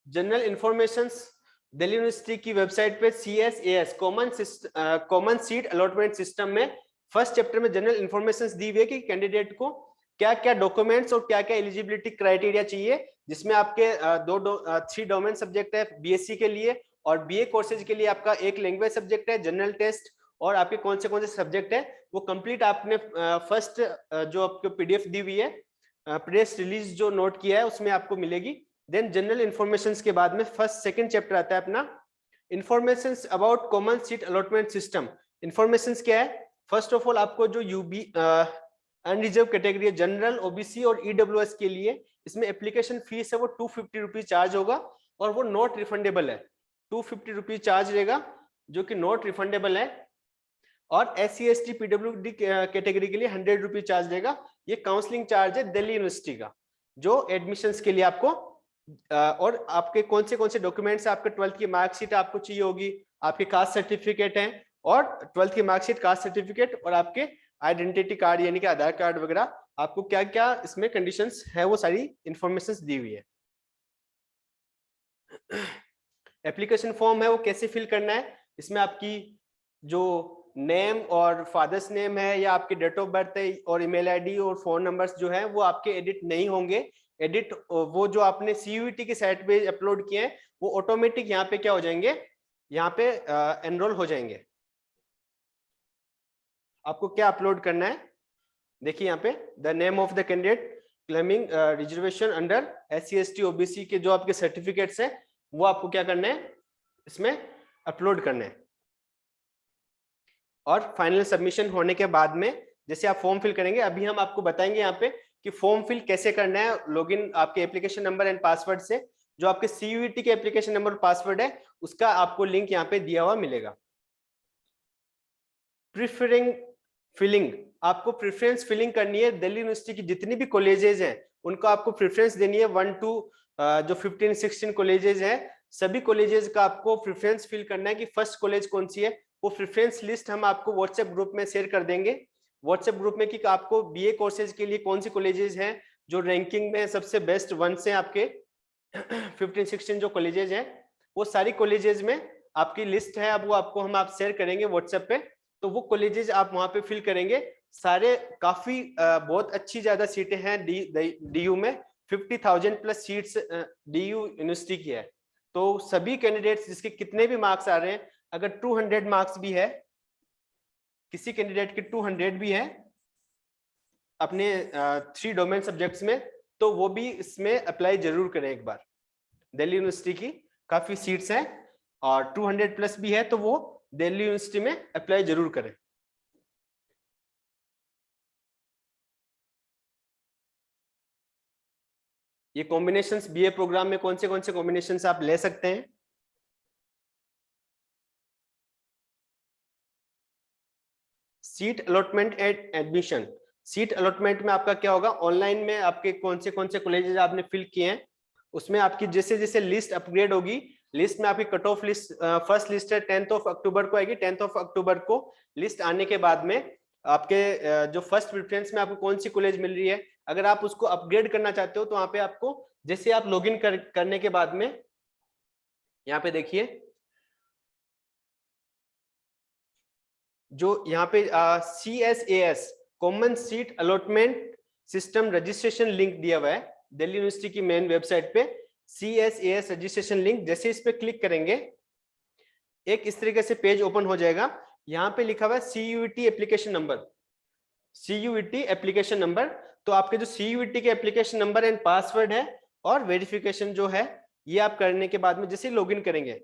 General information Delhi university की website पे CSAS common seat allotment system में फर्स्ट चैप्टर में जनरल इंफॉर्मेशन दी हुई है कि कैंडिडेट को क्या क्या डॉक्यूमेंट्स और क्या क्या एलिजिबिलिटी क्राइटेरिया चाहिए, जिसमें आपके 3 डोमेन सब्जेक्ट है BSc के लिए, और BA कोर्सेज के लिए आपका एक लैंग्वेज सब्जेक्ट है, जनरल टेस्ट, और आपके कौन से सब्जेक्ट है वो कंप्लीट आपने फर्स्ट जो आपको PDF दी हुई है, प्रेस रिलीज जो नोट किया है उसमें आपको मिलेगी। देन जनरल इंफॉर्मेशन के बाद में फर्स्ट सेकंड चैप्टर आता है अपना information about common seat allotment system. Information क्या है? फर्स्ट ऑफ ऑल आपको जो यूबी अनरिजर्व कैटेगरी है, जनरल, OBC और EWS के लिए इसमें एप्लीकेशन फीस है वो 250 रुपीज चार्ज होगा, और वो नॉट रिफंडेबल है। 250 रुपीज चार्ज रहेगा जो कि नॉट रिफंडेबल है। और SC ST PWD कैटेगरी के लिए 100 रुपीज चार्ज रहेगा। ये काउंसलिंग चार्ज है दिल्ली यूनिवर्सिटी का, जो एडमिशंस के लिए आपको और आपके कौन से डॉक्यूमेंट्स, आपके 12th की मार्कशीट आपको चाहिए होगी, आपके कास्ट सर्टिफिकेट हैं, और 12th की मार्कशीट, कास्ट सर्टिफिकेट, और आपके आइडेंटिटी कार्ड यानी कि आधार कार्ड वगैरह, आपको क्या क्या इसमें कंडीशंस है वो सारी इंफॉर्मेशंस दी हुई है। एप्लीकेशन फॉर्म है वो कैसे फिल करना है? इसमें आपकी जो नेम और फादर्स नेम है या आपकी डेट ऑफ बर्थ है और ईमेल आईडी और फोन नंबर्स जो है वो आपके एडिट नहीं होंगे। एडिट वो जो आपने CUET की साइट पे अपलोड किए हैं वो ऑटोमेटिक यहाँ पे क्या हो जाएंगे, यहाँ पे एनरोल हो जाएंगे। आपको क्या अपलोड करना है? देखिए यहाँ पे the name of the candidate claiming reservation under SC ST OBC के जो आपके सर्टिफिकेट्स हैं वो आपको क्या करना है इसमें अपलोड करना है। और फाइनल सबमिशन होने के बाद में जैसे आप फॉर्म फिल करेंगे, अभी हम आपको बताएंगे यहाँ पे कि फॉर्म फिल कैसे करना है। लॉगिन आपके एप्लीकेशन नंबर एंड पासवर्ड से, जो आपके CUET के एप्लीकेशन नंबर और पासवर्ड है उसका आपको लिंक यहाँ पे दिया हुआ मिलेगा। प्रीफरिंग फिलिंग, आपको प्रेफरेंस फिलिंग करनी है। दिल्ली यूनिवर्सिटी की जितनी भी कॉलेजेस हैं उनको आपको प्रेफरेंस देनी है। 1 to जो 15-16 कॉलेजेस हैं, सभी कॉलेजेस का आपको प्रेफरेंस फिल करना है कि फर्स्ट कॉलेज कौन सी है। वो प्रेफरेंस लिस्ट हम आपको व्हाट्सएप ग्रुप में शेयर कर देंगे, व्हाट्सएप ग्रुप में, कि आपको BA कोर्सेज के लिए कौन सी कॉलेजेस हैं जो रैंकिंग में सबसे बेस्ट 1 से आपके 15-16 जो कॉलेजेस हैं वो सारी कॉलेजेस में आपकी लिस्ट है। अब वो आपको हम आप शेयर करेंगे व्हाट्सएप पे, तो वो कॉलेजेस आप वहां पे फिल करेंगे। सारे काफी बहुत अच्छी ज्यादा सीटें हैं DU में, 50,000 प्लस सीट्स DU यूनिवर्सिटी की है। तो सभी कैंडिडेट्स जिसके कितने भी मार्क्स आ रहे हैं, अगर 200 मार्क्स भी है, किसी कैंडिडेट के 200 भी है अपने 3 डोमेन सब्जेक्ट्स में, तो वो भी इसमें अप्लाई जरूर करें एक बार। दिल्ली यूनिवर्सिटी की काफी सीट्स हैं और 200 प्लस भी है, तो वो दिल्ली यूनिवर्सिटी में अप्लाई जरूर करें। ये कॉम्बिनेशंस BA प्रोग्राम में कौन से कॉम्बिनेशंस आप ले सकते हैं? Seat allotment and admission. Seat allotment में आपका क्या होगा, ऑनलाइन में आपके कौन से कॉलेजेस आपने फिल किए हैं उसमें आपकी जैसे जैसे लिस्ट अपग्रेड होगी, लिस्ट में आपकी cut off list, first list है 10th अक्टूबर को आएगी। 10th अक्टूबर को लिस्ट आने के बाद में आपके जो फर्स्ट प्रेफरेंस में आपको कौन सी कॉलेज मिल रही है, अगर आप उसको अपग्रेड करना चाहते हो तो वहां पे आपको जैसे आप लॉगिन करने के बाद में यहाँ पे देखिए जो यहाँ पे CSAS common seat allotment system registration link दिया हुआ है दिल्ली यूनिवर्सिटी की मेन वेबसाइट पे। CSAS रजिस्ट्रेशन लिंक, जैसे इस पे क्लिक करेंगे एक इस तरीके से पेज ओपन हो जाएगा। यहाँ पे लिखा हुआ है CUET application number, CUET application number. तो आपके जो CUET के एप्लीकेशन नंबर एंड पासवर्ड है और वेरिफिकेशन जो है ये आप करने के बाद में जैसे लॉगिन करेंगे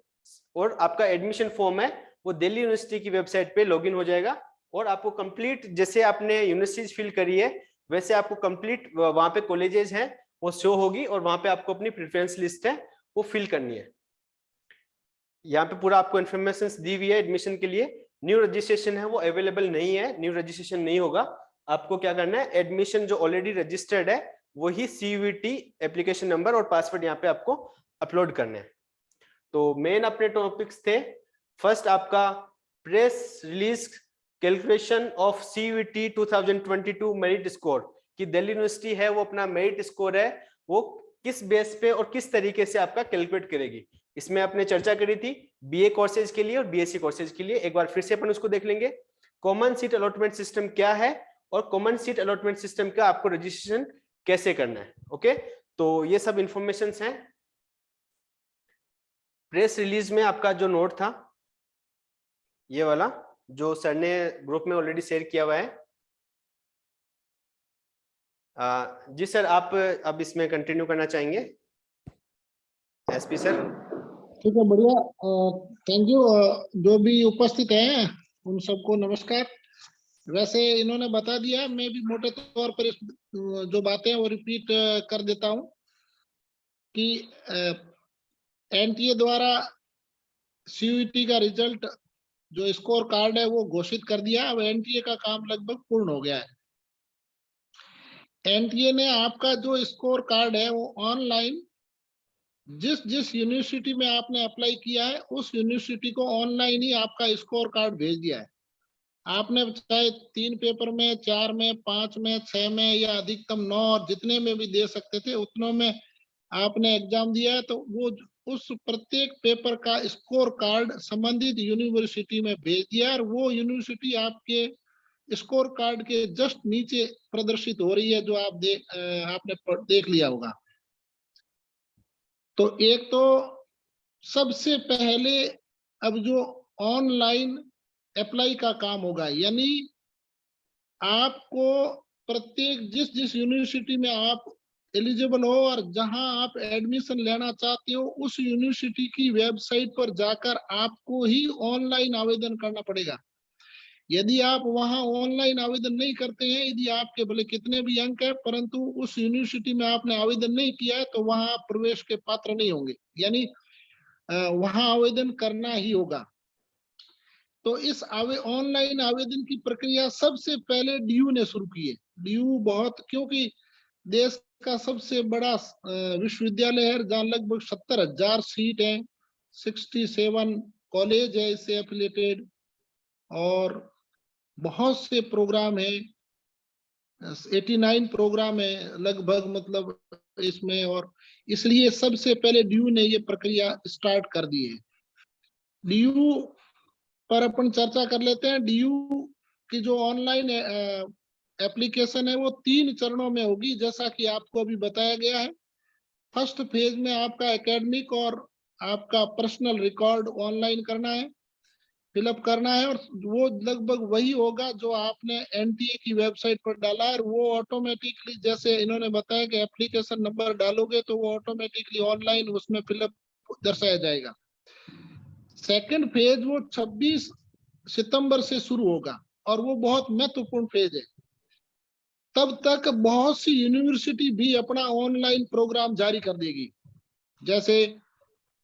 और आपका एडमिशन फॉर्म है वो दिल्ली यूनिवर्सिटी की वेबसाइट पे लॉगिन हो जाएगा, और आपको कंप्लीट जैसे आपने यूनिवर्सिटी फिल करी है वैसे आपको कंप्लीट वहां पे कॉलेजेस हैं वो शो होगी, और वहां पे आपको अपनी प्रेफरेंस लिस्ट है वो फिल करनी है। यहाँ पे पूरा आपको इन्फॉर्मेशन दी हुई है एडमिशन के लिए। न्यू रजिस्ट्रेशन है वो अवेलेबल नहीं है, न्यू रजिस्ट्रेशन नहीं होगा। आपको क्या करना है, एडमिशन जो ऑलरेडी रजिस्टर्ड है वही CUET एप्लीकेशन नंबर और पासवर्ड यहाँ पे आपको अपलोड करने हैं। तो मेन अपने टॉपिक्स थे, फर्स्ट आपका press release calculation of CUET 2022 merit score, कि दिल्ली यूनिवर्सिटी है वो अपना मेरिट स्कोर है वो किस बेस पे और किस तरीके से आपका कैलकुलेट करेगी, इसमें आपने चर्चा करी थी बीए कोर्सेज के लिए और बीएससी कोर्सेज के लिए। एक बार फिर से अपन उसको देख लेंगे। कॉमन सीट अलॉटमेंट सिस्टम क्या है और कॉमन सीट अलॉटमेंट सिस्टम का आपको रजिस्ट्रेशन कैसे करना है। ओके, तो ये सब इंफॉर्मेशन हैं। प्रेस रिलीज में आपका जो नोट था ये वाला, जो सर ने ग्रुप में ऑलरेडी शेयर किया हुआ है। जी सर, आप अब इसमें कंटिन्यू करना चाहेंगे एसपी सर? ठीक है, बढ़िया। Thank you. जो भी उपस्थित हैं उन सबको नमस्कार। वैसे इन्होंने बता दिया, मैं भी मोटे तौर पर जो बातें हैं वो रिपीट कर देता हूं कि एनटीए द्वारा सीयूईटी का रिजल्ट जो स्कोर कार्ड है वो घोषित कर दिया। अब एनटीए का काम लगभग पूर्ण हो गया है। एनटीए ने आपका जो स्कोर कार्ड है वो ऑनलाइन जिस यूनिवर्सिटी में आपने अप्लाई किया है उस यूनिवर्सिटी को ऑनलाइन ही आपका स्कोर कार्ड भेज दिया है। आपने चाहे 3 पेपर में, 4 में, 5 में, 6 में या अधिकतम 9 और जितने में भी दे सकते थे उतनों में आपने एग्जाम दिया है, तो वो उस प्रत्येक पेपर का स्कोर कार्ड संबंधित यूनिवर्सिटी में भेज दिया और वो यूनिवर्सिटी आपके स्कोर कार्ड के जस्ट नीचे प्रदर्शित हो रही है, जो आपने देख लिया होगा। तो एक तो सबसे पहले अब जो ऑनलाइन अप्लाई का काम होगा, यानी आपको प्रत्येक जिस यूनिवर्सिटी में आप एलिजिबल हो और जहां आप एडमिशन लेना चाहते हो उस यूनिवर्सिटी की वेबसाइट पर जाकर आपको ही ऑनलाइन आवेदन करना पड़ेगा। यदि आप वहां ऑनलाइन आवेदन नहीं करते हैं, यदि आपके भले कितने भी अंक है परंतु उस यूनिवर्सिटी में आपने आवेदन नहीं किया है, तो वहां आप प्रवेश के पात्र नहीं होंगे, यानी वहां आवेदन करना ही होगा। तो इस ऑनलाइन आवेदन की प्रक्रिया सबसे पहले डीयू ने शुरू की है। डीयू बहुत, क्योंकि देश का सबसे बड़ा विश्वविद्यालय है जहाँ लगभग 70,000 सीट है, 67 कॉलेज है इससे एफिलिएटेड और बहुत से प्रोग्राम है, 89 प्रोग्राम है लगभग, मतलब इसमें। और इसलिए सबसे पहले डीयू ने ये प्रक्रिया स्टार्ट कर दी है। डीयू पर अपन चर्चा कर लेते हैं। डीयू की जो ऑनलाइन एप्लीकेशन है वो 3 चरणों में होगी, जैसा कि आपको अभी बताया गया है। फर्स्ट फेज में आपका एकेडमिक और आपका पर्सनल रिकॉर्ड ऑनलाइन करना है, फिलअप करना है, और वो लगभग वही होगा जो आपने एनटीए की वेबसाइट पर डाला है। वो ऑटोमेटिकली, जैसे इन्होंने बताया कि एप्लीकेशन नंबर डालोगे तो वो ऑटोमेटिकली ऑनलाइन उसमें फिलअप दर्शाया जाएगा। सेकंड फेज वो 26 सितंबर से शुरू होगा और वो बहुत महत्वपूर्ण फेज है। तब तक बहुत सी यूनिवर्सिटी भी अपना ऑनलाइन प्रोग्राम जारी कर देगी, जैसे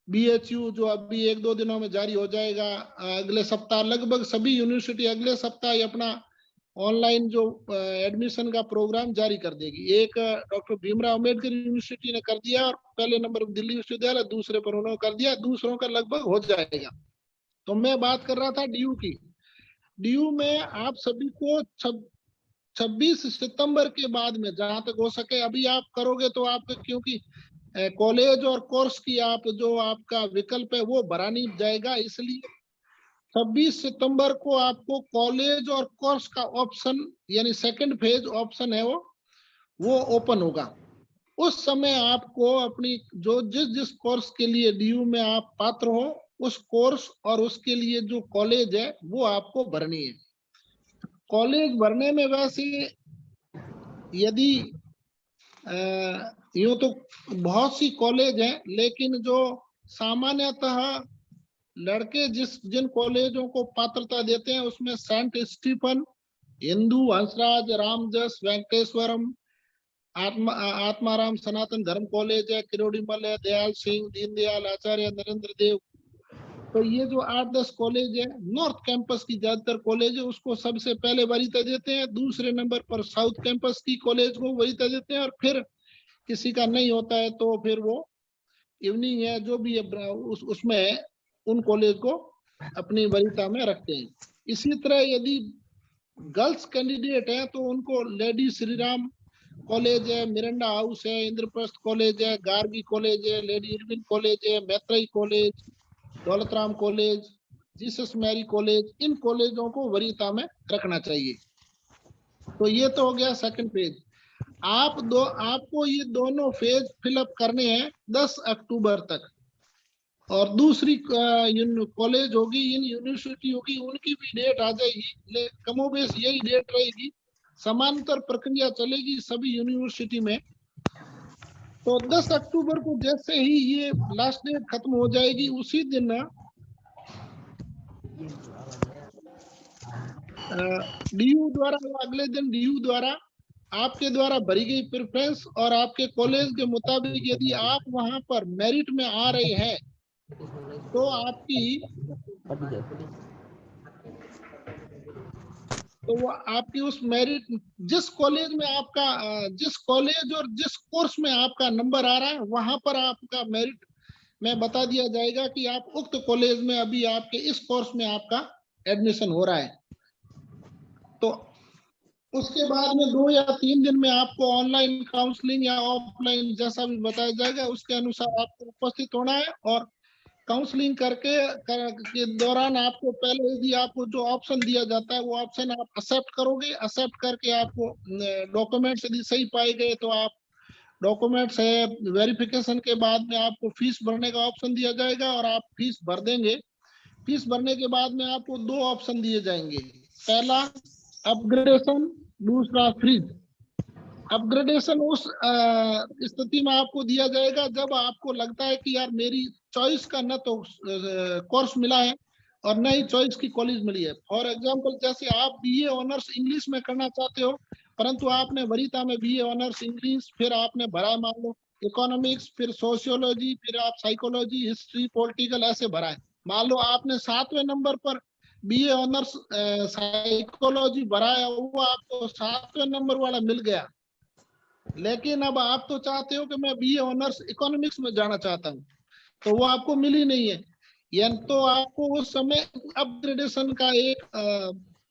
बीएचयू जो अभी 1-2 दिनों में जारी हो जाएगा। अगले सप्ताह लगभग सभी यूनिवर्सिटी अगले सप्ताह ही अपना ऑनलाइन जो एडमिशन का प्रोग्राम जारी कर देगी। एक डॉक्टर भीमराव अंबेडकर यूनिवर्सिटी ने कर दिया और पहले नंबर दिल्ली विश्वविद्यालय, दूसरे पर उन्होंने कर दिया, दूसरों का लगभग हो जाएगा। तो मैं बात कर रहा था डीयू की। डीयू में आप सभी को 26 सितंबर के बाद में जहां तक हो सके अभी आप करोगे तो आपके, क्योंकि कॉलेज और कोर्स की आप जो आपका विकल्प है वो भरा नहीं जाएगा, इसलिए 26 सितंबर को आपको कॉलेज और कोर्स का ऑप्शन, यानी सेकंड फेज ऑप्शन है वो ओपन होगा। उस समय आपको अपनी जो जिस कोर्स के लिए डीयू में आप पात्र हो उस कोर्स और उसके लिए जो कॉलेज है वो आपको भरनी है। कॉलेज भरने में वैसे यदि यूं तो बहुत सी कॉलेज हैं, लेकिन जो सामान्यतः लड़के जिन कॉलेजों को पात्रता देते हैं उसमें Saint Stephen, Hindu, Hansraj, Ramjas, वेंकटेश्वरम, Atmaram Sanatan Dharma college है, किरोड़ीमल है, दयाल सिंह, दीनदयाल, आचार्य नरेंद्र देव। तो ये जो 8-10 कॉलेज है, नॉर्थ कैंपस की ज्यादातर कॉलेज है, उसको सबसे पहले वरीयता देते हैं। दूसरे नंबर पर साउथ कैंपस की कॉलेज को वरीयता देते हैं और फिर किसी का नहीं होता है तो फिर वो इवनिंग है जो भी उसमें उन कॉलेज को अपनी वरीयता में रखते हैं। इसी तरह यदि गर्ल्स कैंडिडेट है तो उनको लेडी श्री राम कॉलेज है, मिरांडा हाउस है, इंद्रप्रस्थ कॉलेज है, गार्गी कॉलेज है, लेडी इरविन कॉलेज है, Maitreyi college, Daulatram college, Jesus Mary college, इन कॉलेजों को वरीयता में रखना चाहिए। तो ये तो हो गया सेकंड फेज। आपको ये दोनों फेज फिलअप करने हैं 10 अक्टूबर तक। और दूसरी कॉलेज होगी, इन यूनिवर्सिटी होगी, उनकी भी डेट आ जाएगी, कमोबेश यही डेट रहेगी, समांतर प्रक्रिया चलेगी सभी यूनिवर्सिटी में। तो 10 अक्टूबर को जैसे ही ये लास्ट डेट खत्म हो जाएगी, उसी दिन डीयू द्वारा, अगले दिन डीयू द्वारा आपके द्वारा भरी गई प्रेफरेंस और आपके कॉलेज के मुताबिक यदि आप वहां पर मेरिट में आ रहे हैं तो वो आपकी उस मेरिट, जिस कॉलेज में आपका जिस कॉलेज और जिस कोर्स में आपका नंबर आ रहा है वहां पर आपका मेरिट में बता दिया जाएगा कि आप उक्त कॉलेज में अभी आपके इस कोर्स में आपका एडमिशन हो रहा है। तो उसके बाद में 2 या 3 दिन में आपको ऑनलाइन काउंसलिंग या ऑफलाइन जैसा भी बताया जाएगा उसके अनुसार आपको उपस्थित होना है। और काउंसलिंग के दौरान आपको पहले यदि आपको जो ऑप्शन दिया जाता है वो ऑप्शन आप एक्सेप्ट करोगे। एक्सेप्ट करके आपको डॉक्यूमेंट्स यदि सही पाए गए तो आप डॉक्यूमेंट्स है, वेरिफिकेशन के बाद में आपको फीस भरने का ऑप्शन दिया जाएगा और आप फीस भर देंगे। फीस भरने के बाद में आपको 2 ऑप्शन दिए जाएंगे, पहला अपग्रेडेशन, दूसरा फ्रीज। अपग्रेडेशन उस स्थिति में आपको दिया जाएगा जब आपको लगता है कि यार मेरी चॉइस का न तो कोर्स मिला है और न ही चॉइस की कॉलेज मिली है। फॉर एग्जांपल, जैसे आप बीए ऑनर्स इंग्लिश में करना चाहते हो, परंतु आपने वरीयता में बीए ऑनर्स इंग्लिश, फिर आपने भरा है मान लो इकोनॉमिक्स, फिर सोशियोलॉजी, फिर आप साइकोलॉजी, हिस्ट्री, पॉलिटिकल ऐसे भरा है। मान लो आपने 7वें नंबर पर बीए ऑनर्स साइकोलॉजी भरा है, वो आपको 7वें नंबर वाला मिल गया, लेकिन अब आप तो चाहते हो कि मैं बीए ऑनर्स इकोनॉमिक्स में जाना चाहता हूँ, तो वो आपको मिली नहीं है, या तो आपको उस समय अपग्रेडेशन का एक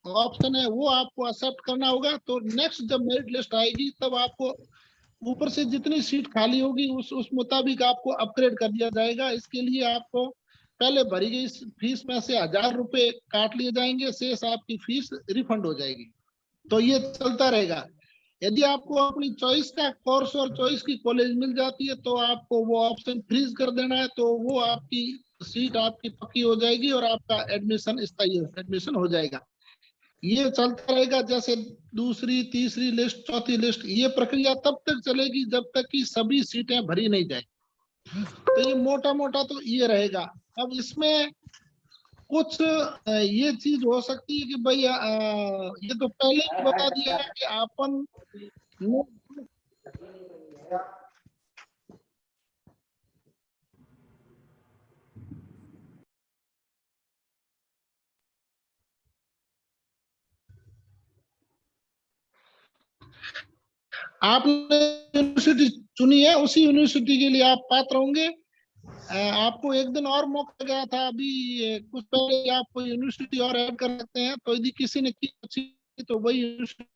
ऑप्शन है वो आपको एक्सेप्ट करना होगा। तो नेक्स्ट जब मेरिट लिस्ट आएगी तब आपको ऊपर से जितनी सीट खाली होगी उस मुताबिक आपको अपग्रेड कर दिया जाएगा। इसके लिए आपको पहले भरी गई फीस में से 1000 रुपए काट लिए जाएंगे, शेष आपकी फीस रिफंड हो जाएगी। तो ये चलता रहेगा। यदि आपको अपनी चॉइस का कोर्स और चॉइस की कॉलेज मिल जाती है तो आपको वो ऑप्शन फ्रीज कर देना है, तो वो आपकी सीट आपकी पक्की हो जाएगी और आपका एडमिशन स्थायी एडमिशन हो जाएगा। ये चलता रहेगा, जैसे दूसरी, तीसरी लिस्ट, चौथी लिस्ट, ये प्रक्रिया तब तक चलेगी जब तक कि सभी सीटें भरी नहीं जाए। तो ये मोटा मोटा तो ये रहेगा। अब इसमें कुछ ये चीज हो सकती है कि भाई ये तो पहले ही बता दिया है कि अपन आपने यूनिवर्सिटी चुनी है, उसी यूनिवर्सिटी के लिए आप पात्र होंगे। आपको एक दिन और मौका गया था अभी कुछ पहले, आप यूनिवर्सिटी और ऐड कर सकते हैं। तो यदि किसी ने की अच्छी तो वही यूनिवर्सिटी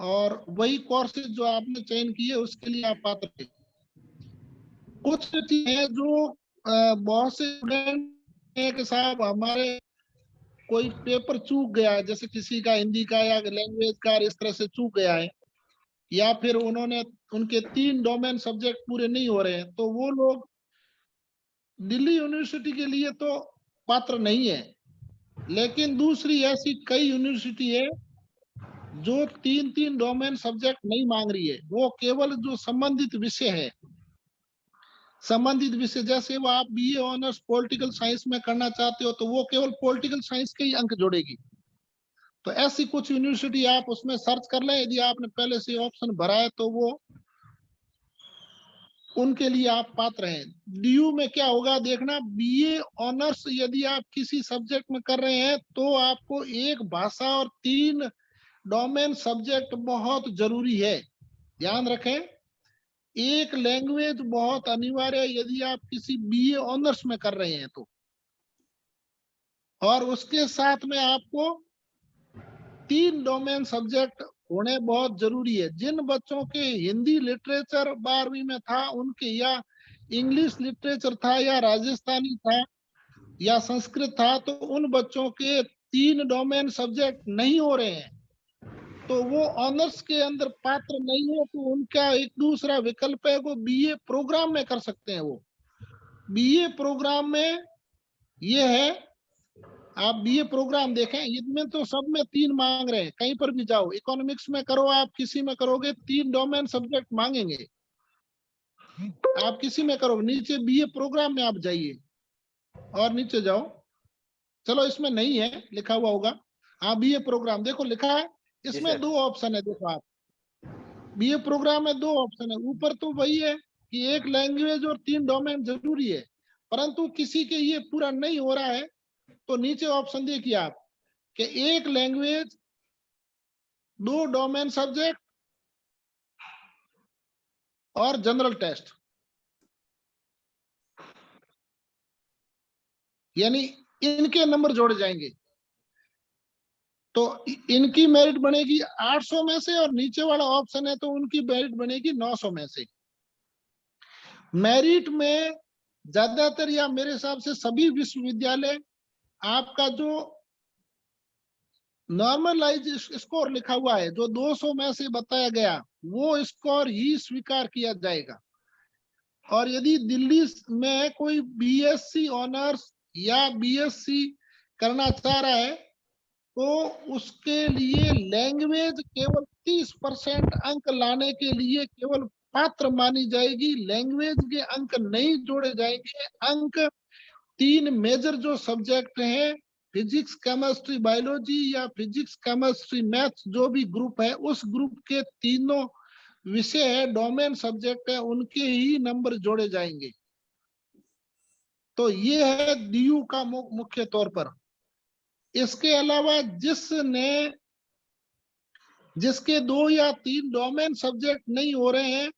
और वही कोर्सेज जो आपने चयन किए उसके लिए आप पात्र थे। कुछ चीजें हैं जो बहुत से स्टूडेंट के साथ हमारे कोई पेपर चूक गया है, जैसे किसी का हिंदी का या लैंग्वेज का इस तरह से चूक गया है, या फिर उनके 3 डोमेन सब्जेक्ट पूरे नहीं हो रहे हैं, तो वो लोग दिल्ली यूनिवर्सिटी के लिए तो पात्र नहीं है। लेकिन दूसरी ऐसी कई यूनिवर्सिटी है जो 3 डोमेन सब्जेक्ट नहीं मांग रही है, वो केवल जो संबंधित विषय है, संबंधित विषय, जैसे वो आप बीए ऑनर्स पॉलिटिकल साइंस में करना चाहते हो तो वो केवल पॉलिटिकल साइंस के ही अंक जोड़ेगी। तो ऐसी कुछ यूनिवर्सिटी आप उसमें सर्च कर लें, यदि आपने पहले से ऑप्शन भरा है तो वो उनके लिए आप पात्र हैं। डीयू में क्या होगा देखना, बीए ऑनर्स यदि आप किसी सब्जेक्ट में कर रहे हैं तो आपको एक भाषा और 3 डोमेन सब्जेक्ट बहुत जरूरी है, ध्यान रखें। एक लैंग्वेज बहुत अनिवार्य है यदि आप किसी बीए ऑनर्स में कर रहे हैं तो, और उसके साथ में आपको 3 डोमेन सब्जेक्ट होने बहुत जरूरी है। जिन बच्चों के हिंदी लिटरेचर 12वीं में था उनके, या इंग्लिश लिटरेचर था, या राजस्थानी था, या संस्कृत था, तो उन बच्चों के 3 डोमेन सब्जेक्ट नहीं हो रहे हैं, तो वो ऑनर्स के अंदर पात्र नहीं है, तो उनका एक दूसरा विकल्प है, वो बीए प्रोग्राम में कर सकते हैं। वो बीए प्रोग्राम में ये है, आप बीए प्रोग्राम देखें, इनमें तो सब में 3 मांग रहे हैं। कहीं पर भी जाओ, इकोनॉमिक्स में करो, आप किसी में करोगे 3 डोमेन सब्जेक्ट मांगेंगे। आप किसी में करोगे, नीचे बीए प्रोग्राम में आप जाइए और नीचे जाओ, चलो इसमें नहीं है लिखा हुआ होगा, हाँ बीए प्रोग्राम देखो लिखा है, इसमें सर। 2 ऑप्शन है। देखो आप, बीए प्रोग्राम में 2 ऑप्शन है। ऊपर तो वही है कि 1 लैंग्वेज और 3 डोमेन जरूरी है, परंतु किसी के ये पूरा नहीं हो रहा है, तो नीचे ऑप्शन देखिए आप कि 1 लैंग्वेज, 2 डोमेन सब्जेक्ट और जनरल टेस्ट, यानी इनके नंबर जोड़े जाएंगे। तो इनकी मेरिट बनेगी 800 में से, और नीचे वाला ऑप्शन है तो उनकी मेरिट बनेगी 900 में से। मेरिट में ज्यादातर, या मेरे हिसाब से सभी विश्वविद्यालय, आपका जो नॉर्मलाइज स्कोर लिखा हुआ है, जो 200 में से बताया गया, वो स्कोर ही स्वीकार किया जाएगा। और यदि दिल्ली में कोई बीएससी ऑनर्स या बीएससी करना चाह रहा है, तो उसके लिए लैंग्वेज केवल 30% अंक लाने के लिए केवल पात्र मानी जाएगी। लैंग्वेज के अंक नहीं जोड़े जाएंगे। अंक 3 मेजर जो सब्जेक्ट हैं, फिजिक्स, केमिस्ट्री, बायोलॉजी, या फिजिक्स, केमिस्ट्री, मैथ्स, जो भी ग्रुप है, उस ग्रुप के तीनों विषय है, डोमेन सब्जेक्ट है, उनके ही नंबर जोड़े जाएंगे। तो ये है डीयू का मुख्य तौर पर। इसके अलावा जिसके 2 या 3 डोमेन सब्जेक्ट नहीं हो रहे हैं,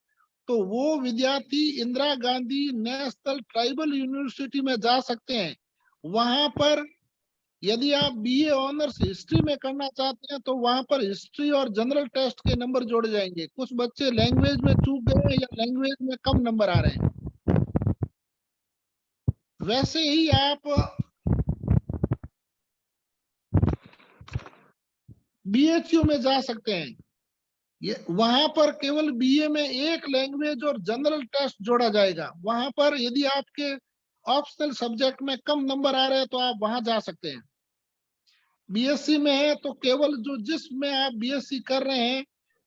तो वो विद्यार्थी Indira Gandhi national tribal university में जा सकते हैं। वहां पर यदि आप बीए ऑनर्स हिस्ट्री में करना चाहते हैं, तो वहां पर हिस्ट्री और जनरल टेस्ट के नंबर जोड़े जाएंगे। कुछ बच्चे लैंग्वेज में चूक गए हैं, या लैंग्वेज में कम नंबर आ रहे हैं। वैसे ही आप बीएचयू में जा सकते हैं, वहां पर केवल बीए में 1 लैंग्वेज और जनरल टेस्ट जोड़ा जाएगा। वहां पर यदि आपके ऑप्शनल सब्जेक्ट में कम नंबर आ रहे हैं, तो आप वहां जा सकते हैं। बीएससी में है तो केवल जिसमें आप बीएससी कर रहे हैं,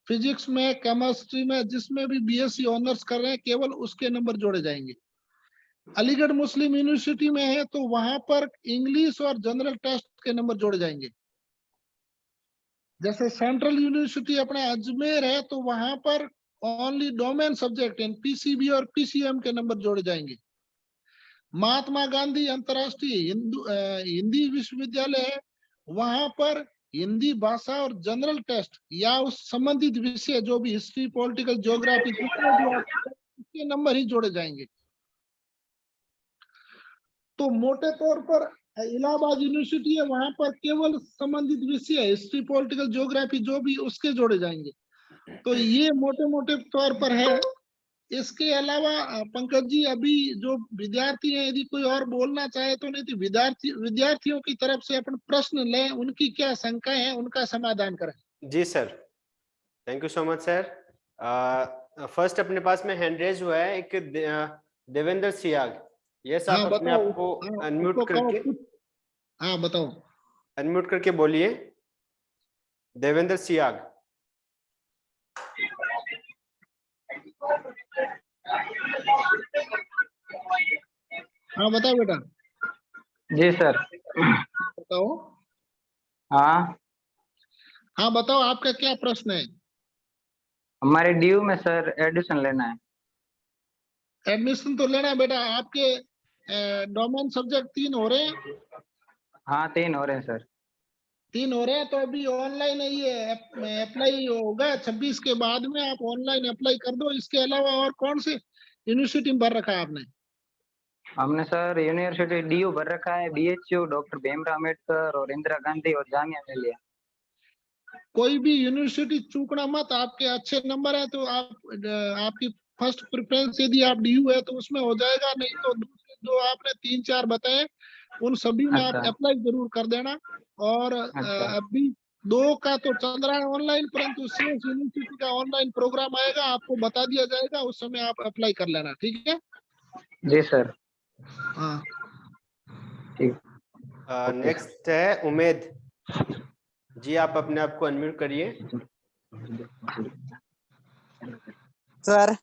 फिजिक्स में, केमिस्ट्री में, जिसमें भी बीएससी ऑनर्स कर रहे हैं, केवल उसके नंबर जोड़े जाएंगे। अलीगढ़ मुस्लिम यूनिवर्सिटी में है तो वहां पर इंग्लिश और जनरल टेस्ट के नंबर जोड़े जाएंगे। जैसे सेंट्रल यूनिवर्सिटी अपना अजमेर है, तो वहां पर only domain subject in PCB और पीसीएम के नंबर जोड़े जाएंगे। महात्मा गांधी अंतर्राष्ट्रीय हिंदी विश्वविद्यालय है, वहां पर हिंदी भाषा और जनरल टेस्ट या उस संबंधित विषय, जो भी हिस्ट्री, पॉलिटिकल, ज्योग्राफी, उसके नंबर ही जोड़े जाएंगे। तो मोटे तौर पर इलाहाबाद यूनिवर्सिटी है, वहां पर केवल संबंधित विषय, हिस्ट्री, पॉलिटिकल, ज्योग्राफी, जो भी उसके जोड़े जाएंगे। तो ये मोटे मोटे तौर पर है। इसके अलावा पंकज जी, अभी जो विद्यार्थी हैं, यदि कोई और बोलना चाहे तो, नहीं तो विद्यार्थियों की तरफ से अपन प्रश्न लें, उनकी क्या शंकाएं हैं, उनका समाधान करें। जी sir, thank you so much sir. First अपने पास में हैंड रेज हुआ है एक देवेंद्र सियाग। यस, आप अपने आप को अनम्यूट करके, हाँ बताओ, अनम्यूट करके बोलिए। देवेंद्र सियाग। हाँ बताओ बेटा। जी सर। बताओ। हाँ, हाँ बताओ, आपका क्या प्रश्न है? हमारे डीयू में सर एडमिशन लेना है। एडमिशन तो लेना है बेटा। आपके डोमेन सब्जेक्ट 3 हो रहे हैं? हाँ, 3 हो रहे हैं सर। 3 हो रहे हैं, तो अभी ऑनलाइन ही अप्लाई होगा। 26 के बाद में आप ऑनलाइन अप्लाई कर दो। इसके अलावा और कौन सी यूनिवर्सिटी में भर रखा है आपने? हमने सर यूनिवर्सिटी डीयू भर रखा है, बीएचयू, डॉक्टर भीमराव अम्बेडकर और इंदिरा गांधी और जामिया मिलिया। कोई भी यूनिवर्सिटी चूकना मत, आपके अच्छे नंबर है तो आप आपकी फर्स्ट प्रेफरेंस यदि आप डीयू है तो उसमें हो जाएगा, नहीं तो दूसरे जो आपने 3-4 बताए उन सभी में आप अच्छा अप्लाई जरूर कर देना। और अच्छा अभी 2 का तो चल रहा है ऑनलाइन, परंतु सीएस यूनिवर्सिटी का ऑनलाइन प्रोग्राम आएगा, आपको बता दिया जाएगा, उस समय आप अप्लाई कर लेना, ठीक है। जी सर हाँ ठीक। नेक्स्ट है उमेद जी, आप अपने आप को अनम्यूट करिए। सर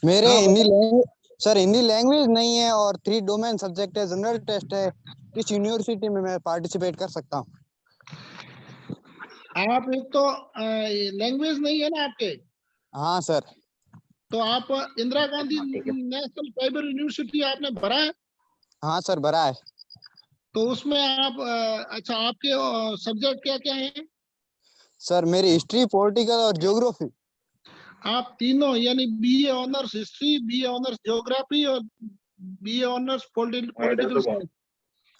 मेरे हाँ Hindi language, sir Hindi language नहीं है और 3 डोमेन सब्जेक्ट है, जनरल टेस्ट है, किस यूनिवर्सिटी में मैं पार्टिसिपेट कर सकता हूँ? आप एक तो लैंग्वेज नहीं है ना आपके, हाँ सर। तो आप Indira Gandhi national tribal university आपने भरा है, हाँ सर भरा है। तो उसमें आप अच्छा आपके सब्जेक्ट क्या क्या हैं? सर मेरी हिस्ट्री, पॉलिटिकल और ज्योग्राफी। आप तीनों यानी BA honours history, BA honours geography और बीए ऑनर्स पॉलिटिकल साइंस,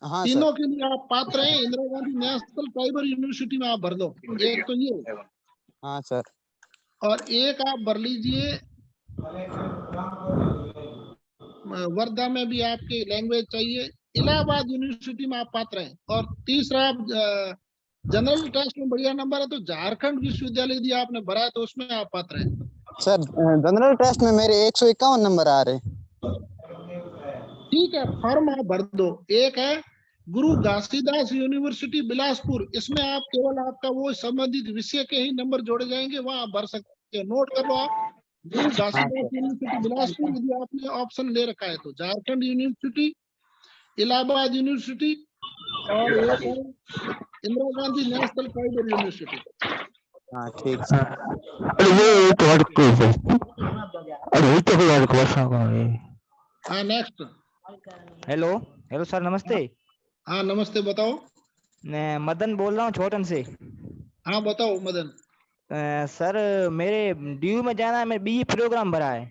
हाँ सर। तीनों के लिए आप पात्र हैं। Indira Gandhi national tribal university में आप भर दो, एक तो ये, हाँ सर। और एक आप भर लीजिए वर्धा में भी आपके लैंग्वेज चाहिए, इलाहाबाद यूनिवर्सिटी में आप पात्र हैं। और तीसरा आप जनरल टेस्ट में बढ़िया नंबर है तो झारखंड विश्वविद्यालय यदि आपने भरा है तो उसमें आप पात्र हैं। सर जनरल टेस्ट में मेरे 151 नंबर आ रहे हैं। ठीक है, फॉर्म आप भर दो। एक है गुरु घासीदास यूनिवर्सिटी बिलासपुर, इसमें आप केवल आपका वो संबंधित विषय के ही नंबर जोड़े जाएंगे, वहां आप भर सकते हैं। नोट कर लो आप, गुरु हाँ घासीदास सर। यूनिवर्सिटी बिलासपुर यदि आपने ऑप्शन ले रखा है तो, झारखंड यूनिवर्सिटी, इलाहाबाद यूनिवर्सिटी, और एक है Indira Gandhi national tribal university. हाँ ठीक सर। हाँ नेक्स्ट। हेलो हेलो सर नमस्ते। हाँ नमस्ते, बताओ। मैं मदन बोल रहा हूँ छोटन से। हाँ बताओ मदन। सर मेरे डीयू में जाना है, मैं बीए प्रोग्राम भरा है,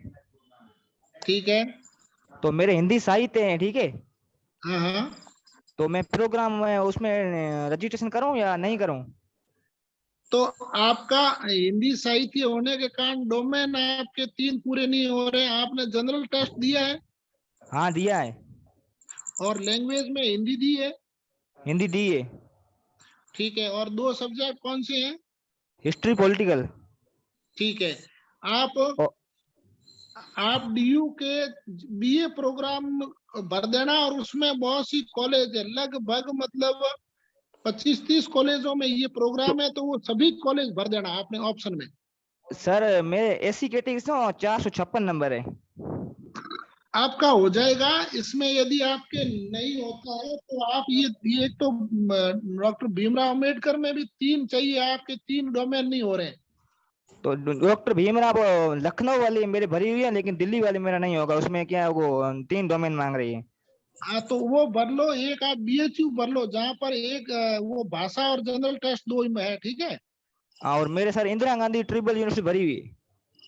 ठीक है। तो मेरे हिंदी साहित्य है, ठीक है। हाँ हाँ, तो मैं प्रोग्राम में उसमें रजिस्ट्रेशन करूँ या नहीं करूँ? तो आपका हिंदी साहित्य होने के कारण डोमेन आपके 3 पूरे नहीं हो रहे हैं। आपने जनरल टेस्ट दिया है हाँ दिया है, और लैंग्वेज में हिंदी दी है, हिंदी दी है, ठीक है। और 2 सब्जेक्ट कौन से हैं? History political. ठीक है। आप डीयू के बीए प्रोग्राम भर देना, और उसमें बहुत सी कॉलेज है, लगभग मतलब 25-30 कॉलेजों में ये प्रोग्राम है, तो वो सभी कॉलेज भर देना आपने ऑप्शन में। सर मेरे एससी कैटेगरी से 456 नंबर है। आपका हो जाएगा। इसमें यदि आपके नहीं होता है तो आप ये एक तो डॉक्टर भीमराव अम्बेडकर में भी 3 चाहिए, आपके 3 डोमेन नहीं हो रहे हैं। तो डॉक्टर भीमराव लखनऊ वाली मेरे भरी हुई है, लेकिन दिल्ली वाली मेरा नहीं होगा, उसमें क्या वो 3 डोमेन मांग रही है। हाँ तो वो भर लो। एक आप बीएचयू भर लो, जहाँ पर एक वो भाषा और जनरल टेस्ट 2 में है, ठीक है। और मेरे sir Indira Gandhi triple university भरी हुई है।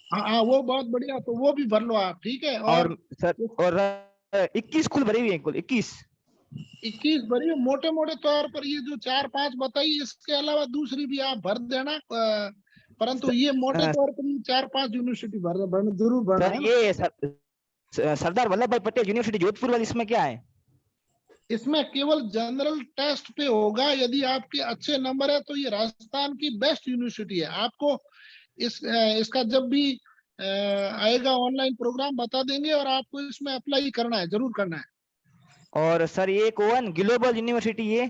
हाँ हाँ, वो बहुत बढ़िया, तो वो भी भर लो आप, ठीक है। और सर और 21 कुल भरी हुई है, कुल 21। 21 भरी है। मोटे मोटे तौर पर ये जो 4-5 बताई, इसके अलावा दूसरी भी आप भर देना, परंतु ये मोटे तौर पर 4-5 यूनिवर्सिटी भरना जरूर भरना सर है। ये सरदार वल्लभ भाई पटेल यूनिवर्सिटी जोधपुर वाली, इसमें क्या है? इसमें केवल जनरल टेस्ट पे होगा, यदि आपके अच्छे नंबर है तो ये राजस्थान की बेस्ट यूनिवर्सिटी है। आपको इसका जब भी आएगा ऑनलाइन प्रोग्राम बता देंगे, और आपको इसमें अप्लाई करना है, जरूर करना है। और सर ये ओवन ग्लोबल यूनिवर्सिटी ये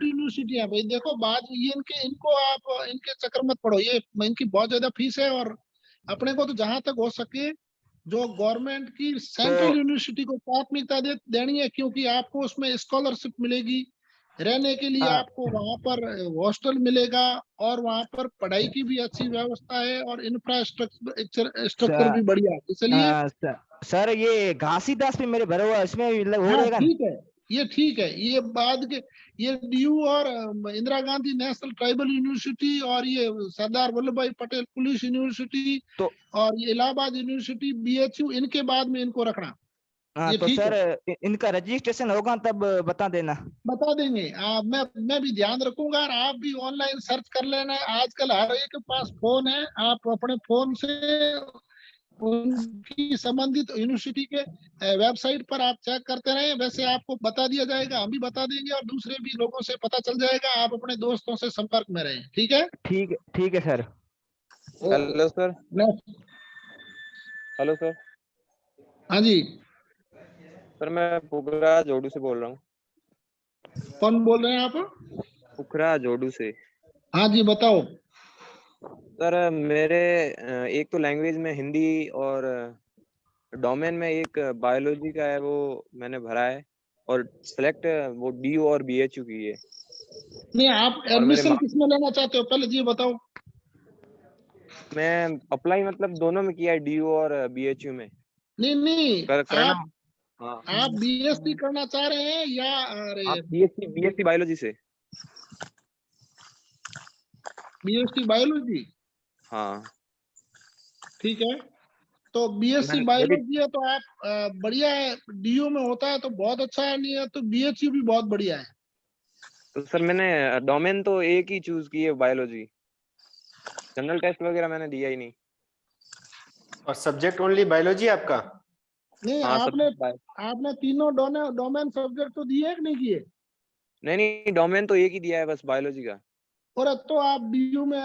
यूनिवर्सिटी है भाई, देखो बाद में ये इनको आप इनके चक्कर मत पड़ो, ये इनकी बहुत ज्यादा फीस है। और अपने को तो जहां तक हो सके जो गवर्नमेंट की सेंट्रल तो यूनिवर्सिटी को प्राथमिकता देनी है, क्योंकि आपको उसमें स्कॉलरशिप मिलेगी, रहने के लिए आपको वहां पर हॉस्टल मिलेगा, और वहां पर पढ़ाई की भी अच्छी व्यवस्था है, और इंफ्रास्ट्रक्चर भी बढ़िया है, इसलिए। सर ये घासीदास भी मेरे भरा हुआ है, इसमें भी हो हाँ जाएगा? ठीक है, ये ठीक है। ये बाद के ये डीयू और Indira Gandhi national tribal university, और ये सरदार वल्लभ भाई पटेल पुलिस यूनिवर्सिटी, तो और ये इलाहाबाद यूनिवर्सिटी बीएचयू, इनके बाद में इनको रखना। हाँ ये तो ठीक सर है, इनका रजिस्ट्रेशन होगा तब बता देना। बता देंगे। मैं भी ध्यान रखूंगा, और आप भी ऑनलाइन सर्च कर लेना। आजकल हर एक के पास फोन है, आप अपने फोन से उनकी संबंधित यूनिवर्सिटी के वेबसाइट पर आप चेक करते रहे। वैसे आपको बता दिया जाएगा, हम भी बता देंगे, और दूसरे भी लोगों से पता चल जाएगा। आप अपने दोस्तों से संपर्क में रहें, ठीक है। ठीक है sir. Hello sir. Next. Hello sir. हाँ जी, सर मैं पुखरा जोडू से बोल रहा हूँ। कौन बोल रहे हैं आप? पुखरा जोडू से। हाँ जी, बताओ। सर मेरे एक तो लैंग्वेज में हिंदी, और डोमेन में एक बायोलॉजी का है, वो मैंने भरा है, और सेलेक्ट वो डीयू और बीएचयू की है। नहीं, आप और मेरे एडमिशन किसमें लेना चाहते हो, पहले ये बताओ। मैं अप्लाई मतलब दोनों में किया है, डीयू और बीएचयू में नहीं नहीं, करना। आप हाँ आप बीएससी करना चाह रहे हैं या? आप अरे, बीएससी बायोलॉजी से। बीएससी बायोलॉजी, हाँ ठीक है। तो बीएससी मैंने मेरी बायोलॉजी है तो आप बढ़िया है। डीयू में होता है तो बहुत अच्छा है, नहीं है तो बीएचयू भी बहुत बढ़िया है। तो सर मैंने डोमेन तो एक ही चूज की है, बायोलॉजी। जनरल टेस्ट वगैरह मैंने दिया ही नहीं। और सब्जेक्ट ओनली बायोलॉजी आपका? नहीं, हाँ आपने सब्जेक्ट बायो। आपने तीनों डोमेन सब्जेक्ट तो दिए कि नहीं किए? नहीं नहीं, डोमेन तो एक ही दिया है बस, बायोलॉजी का। और अब तो आप डीयू में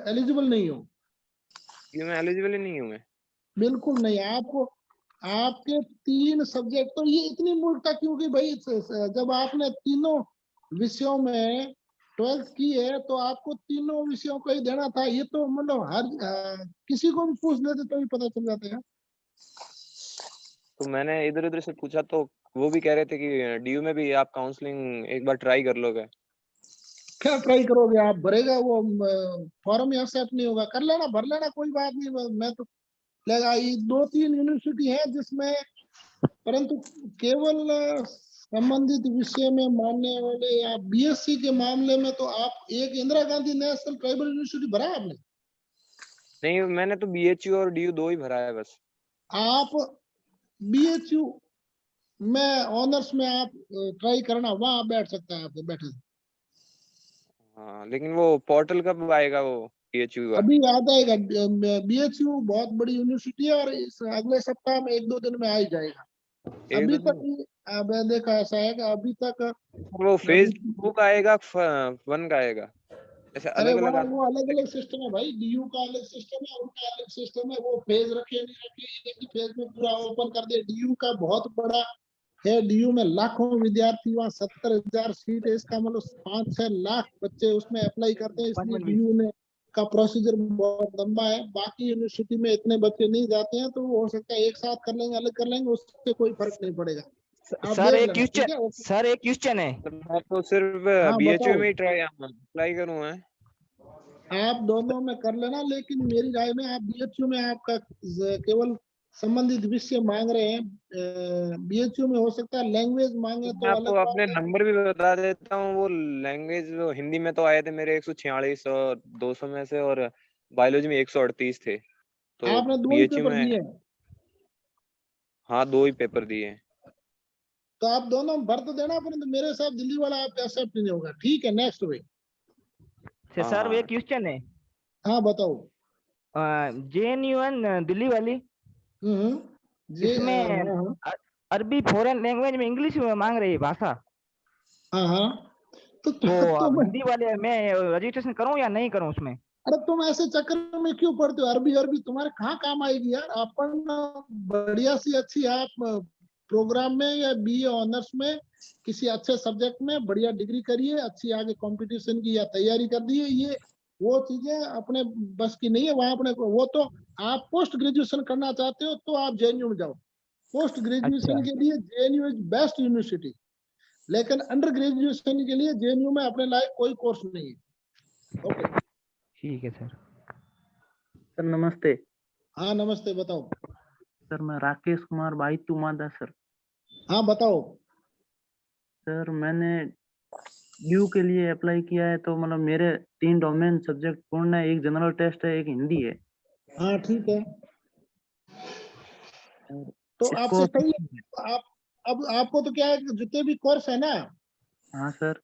एलिजिबल नहीं हो। क्यों, मैं एलिजिबल ही नहीं हूँ मैं? बिल्कुल नहीं। आपको आपके 3 सब्जेक्ट, तो ये इतनी मूर्खता क्यों की भाई? जब आपने तीनों विषयों में 12th की है तो आपको तीनों विषयों को ही देना था। ये तो मतलब हर किसी को भी पूछ लेते तो ही पता चल जाता है। तो मैंने इधर उधर से पूछा, तो वो भी कह रहे थे कि डीयू में भी आप काउंसलिंग एक बार ट्राई कर लोगे। क्या ट्राई करोगे आप? भरेगा वो फॉर्म ही एक्सेप्ट नहीं होगा। कर लेना, भर लेना, कोई बात नहीं। मैं तो लगा ये 2-3 यूनिवर्सिटी है जिसमें, परंतु केवल संबंधित विषय में मानने वाले, या बीएससी के मामले में तो आप एक Indira Gandhi national tribal university भरा है आपने? नहीं, मैंने तो बीएचयू और डीयू दो ही भरा है बस। आप बीएचयू में ऑनर्स में आप ट्राई करना, वहां आप बैठ सकते हैं, आप बैठे। हाँ लेकिन वो पोर्टल कब आएगा वो बीएचयू का? अभी आ जाएगा। बीएचयू बहुत बड़ी यूनिवर्सिटी है, और इस अगले सप्ताह में 1-2 दिन में आ ही जाएगा। एक अभी दो तक दिन अब देखा ऐसा है कि अभी तक वो फेज 2 का आएगा, 1 का आएगा, ऐसे अरे अलग अलग वहाँ आता वो अलग अलग सिस्टम है भाई। डीयू का अलग सिस्टम है, उनका अलग सिस्टम है। वो फेज रखे नहीं रखे, एक ही फेज में पूरा ओपन कर दे। डीयू का बहुत बड़ा है। डीयू में लाखों विद्यार्थी, वहाँ 70,000 सीट है। इसका मतलब 5-6 लाख बच्चे उसमें अप्लाई करते हैं, इसलिए डीयू ने का प्रोसीजर बहुत लंबा है। बाकी यूनिवर्सिटी में इतने बच्चे नहीं जाते हैं, तो हो सकता है एक साथ कर लेंगे, अलग कर लेंगे, उससे कोई फर्क नहीं पड़ेगा। आप सर देख एक लेना, ठीक है। क्वेश्चन, सर एक क्वेश्चन है। है। मैं तो सिर्फ हाँ, बीएचयू बताओ। में ही ट्राई अप्लाई करूँ है। आप दोनों में कर लेना, लेकिन मेरी राय में आप बीएचयू में आपका केवल संबंधित विषय मांग रहे हैं। बीएचयू में हो सकता है लैंग्वेज मांगे मैं तो आपको अलग अपने बात है। नंबर भी बता देता हूँ। वो लैंग्वेज वो हिंदी में तो आए थे मेरे 146 और 200 में से, और बायोलॉजी में 138 थे। तो आपने 2 ही बीएचयू पेपर में दिए हैं, हाँ 2 ही पेपर दिए हैं। तो आप दोनों भर तो देना, परंतु मेरे साथ दिल्ली वाला आप एक्सेप्ट नहीं होगा। ठीक है, नेक्स्ट वे। सर हाँ सर एक हाँ क्वेश्चन है। हाँ, बताओ। जेएनयूएन दिल्ली वाली, जी, इसमें हाँ हाँ अरबी फॉरेन लैंग्वेज में इंग्लिश में मांग रही है भाषा। हाँ हाँ। तो अब तुम, हिंदी वाले में रजिस्ट्रेशन करूं या नहीं करूं उसमें? अरे तुम ऐसे चक्कर में क्यों पड़ते हो? अरबी अरबी तुम्हारे कहाँ काम आएगी यार। अपन बढ़िया सी अच्छी आप प्रोग्राम में या बीए ऑनर्स में किसी अच्छे सब्जेक्ट में बढ़िया डिग्री करिए, अच्छी आगे कंपटीशन की या तैयारी कर दिए। ये वो चीजें अपने बस की नहीं है। वहां अपने वो तो, आप पोस्ट ग्रेजुएशन करना चाहते हो तो आप जेएनयू में जाओ। पोस्ट अच्छा ग्रेजुएशन के लिए जेएनयू इज बेस्ट यूनिवर्सिटी, लेकिन अंडर ग्रेजुएशन के लिए जेएनयू में अपने लायक कोई कोर्स नहीं है। ओके। ठीक है सर। सर नमस्ते। हाँ, नमस्ते, बताओ। सर मैं राकेश कुमार भाई तुमादा सर। हाँ, बताओ। सर मैंने ड्यू के लिए अप्लाई किया है, तो मतलब मेरे 3 डोमेन सब्जेक्ट पूर्ण है, एक जनरल टेस्ट है, एक हिंदी है। हाँ, ठीक है। और तो इसको आपसे सही है। तो आप अब आपको तो क्या है कि जितने भी कोर्स है ना, हाँ सर।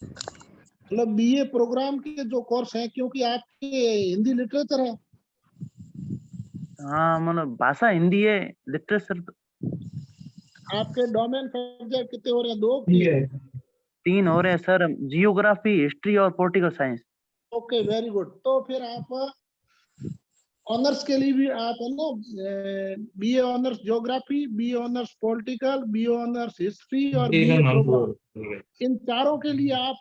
मतलब बीए प्रोग्राम के जो कोर्स हैं, क्योंकि आपके हिंदी लिटरेचर है, हाँ मतलब भाषा हिंदी है, लिटरेचर आपके डोमेन सब्जेक्ट कितने हो रहे हैं? 2 की? 3 हो रहे हैं सर, जियोग्राफी, हिस्ट्री और political science. Okay, very good. तो फिर आप ऑनर्स के लिए भी आप है ना, BA honours geography, BA honours political, BA honours history और बीए प्रोग्राम, इन चारों के लिए आप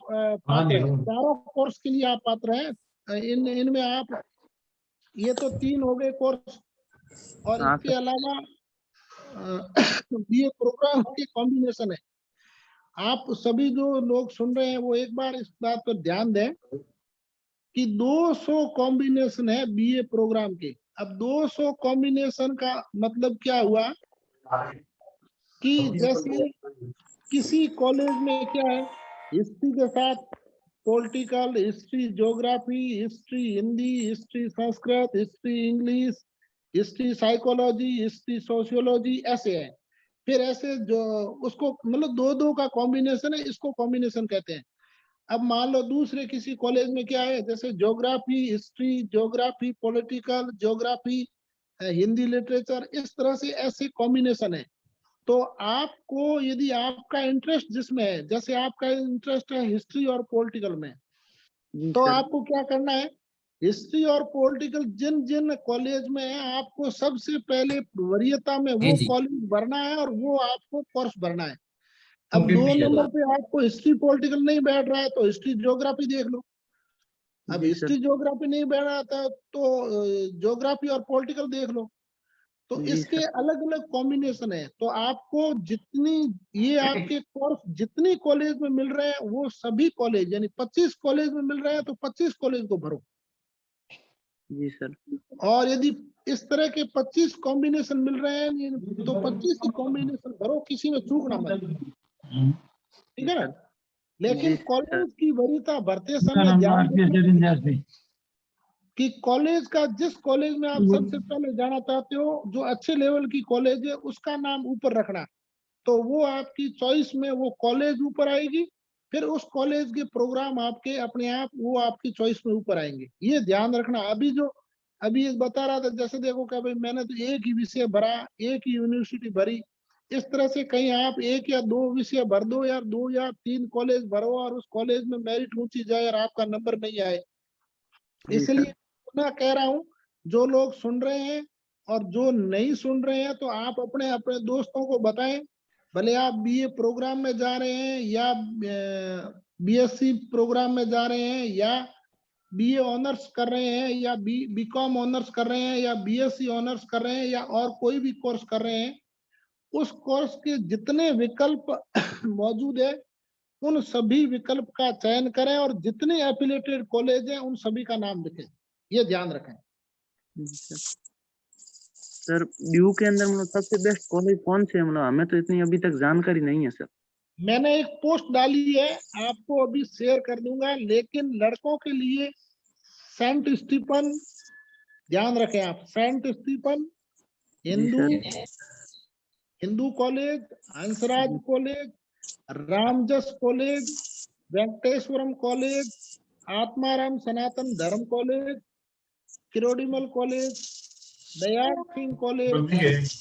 पात्र हैं, चारों कोर्स के लिए आप पात्र हैं। इनमें आप, ये तो 3 हो गए कोर्स, और हाँ इसके सर। अलावा बीए प्रोग्राम के कॉम्बिनेशन है। आप सभी जो लोग सुन रहे हैं वो एक बार इस बात पर ध्यान दें कि 200 कॉम्बिनेशन है बीए प्रोग्राम के। अब 200 कॉम्बिनेशन का मतलब क्या हुआ कि जैसे किसी कॉलेज में क्या है, हिस्ट्री के साथ political, history geography, history Hindi, history Sanskrit, history English, history psychology, history sociology, ऐसे है। फिर ऐसे जो उसको मतलब 2-2 का कॉम्बिनेशन है, इसको कॉम्बिनेशन कहते हैं। अब मान लो दूसरे किसी कॉलेज में क्या है, जैसे geography history, geography political, geography Hindi literature, इस तरह से ऐसे कॉम्बिनेशन है। तो आपको यदि आपका इंटरेस्ट जिसमें है, जैसे आपका इंटरेस्ट है हिस्ट्री और पॉलिटिकल में, जी तो सर। आपको क्या करना है, हिस्ट्री और पॉलिटिकल जिन जिन कॉलेज में है, आपको सबसे पहले वरीयता में वो कॉलेज भरना है और वो आपको कोर्स भरना है। अब 2 नंबर पे आपको हिस्ट्री पॉलिटिकल नहीं बैठ रहा है तो हिस्ट्री ज्योग्राफी देख लो। अब जी सर। हिस्ट्री ज्योग्राफी नहीं बैठ रहा था तो ज्योग्राफी और पॉलिटिकल देख लो। तो जी इसके सर। अलग अलग कॉम्बिनेशन है। तो आपको जितनी, ये आपके कोर्स जितनी कॉलेज में मिल रहे हैं वो सभी कॉलेज, यानी 25 कॉलेज में मिल रहे हैं तो 25 कॉलेज को भरो। जी सर। और यदि इस तरह के 25 कॉम्बिनेशन मिल रहे हैं तो 25 ही कॉम्बिनेशन भरो, किसी में चूकना मत, ठीक जी है ना। सर। लेकिन जी सर। कॉलेज की वरीयता भरते समय ध्यान रखना कि कॉलेज का, जिस कॉलेज में आप सबसे पहले जाना चाहते हो, जो अच्छे लेवल की कॉलेज है, उसका नाम ऊपर रखना। तो वो आपकी चॉइस में वो कॉलेज ऊपर आएगी, फिर उस कॉलेज के प्रोग्राम आपके अपने आप वो आपकी चॉइस में ऊपर आएंगे, ये ध्यान रखना। अभी एक बता रहा था, जैसे देखो क्या भाई, मैंने तो एक ही विषय भरा, एक ही यूनिवर्सिटी भरी, इस तरह से कहीं आप 1 या 2 विषय भर दो, या 2 या 3 कॉलेज भरो और उस कॉलेज में मेरिट ऊंची जाए और आपका नंबर नहीं आए। जी सर। इसलिए मैं कह रहा हूँ, जो लोग सुन रहे हैं और जो नहीं सुन रहे हैं, तो आप अपने अपने दोस्तों को बताएं। भले आप बीए प्रोग्राम में जा रहे हैं या बीएससी प्रोग्राम में जा रहे हैं या बीए ऑनर्स कर रहे हैं या बीकॉम ऑनर्स कर रहे हैं या बीएससी ऑनर्स कर रहे हैं या और कोई भी कोर्स कर रहे हैं, उस कोर्स के जितने विकल्प मौजूद है उन सभी विकल्प का चयन करें और जितने एफिलिएटेड कॉलेज हैं उन सभी का नाम लिखें, ये ध्यान रखें। सर ड्यू के अंदर मतलब सबसे बेस्ट कॉलेज कौन से है, मतलब हमें तो इतनी अभी तक जानकारी नहीं है सर। मैंने एक पोस्ट डाली है, आपको अभी शेयर कर दूंगा, लेकिन लड़कों के लिए सेंट स्टीफन, ध्यान रखें आप, saint Stephen ji Hindu sir. Hindu college, Hansraj college, Ramjas college, Venkateshwaram college, Atmaram Sanatan Dharma college, Kirorimal college, Dyal Singh college,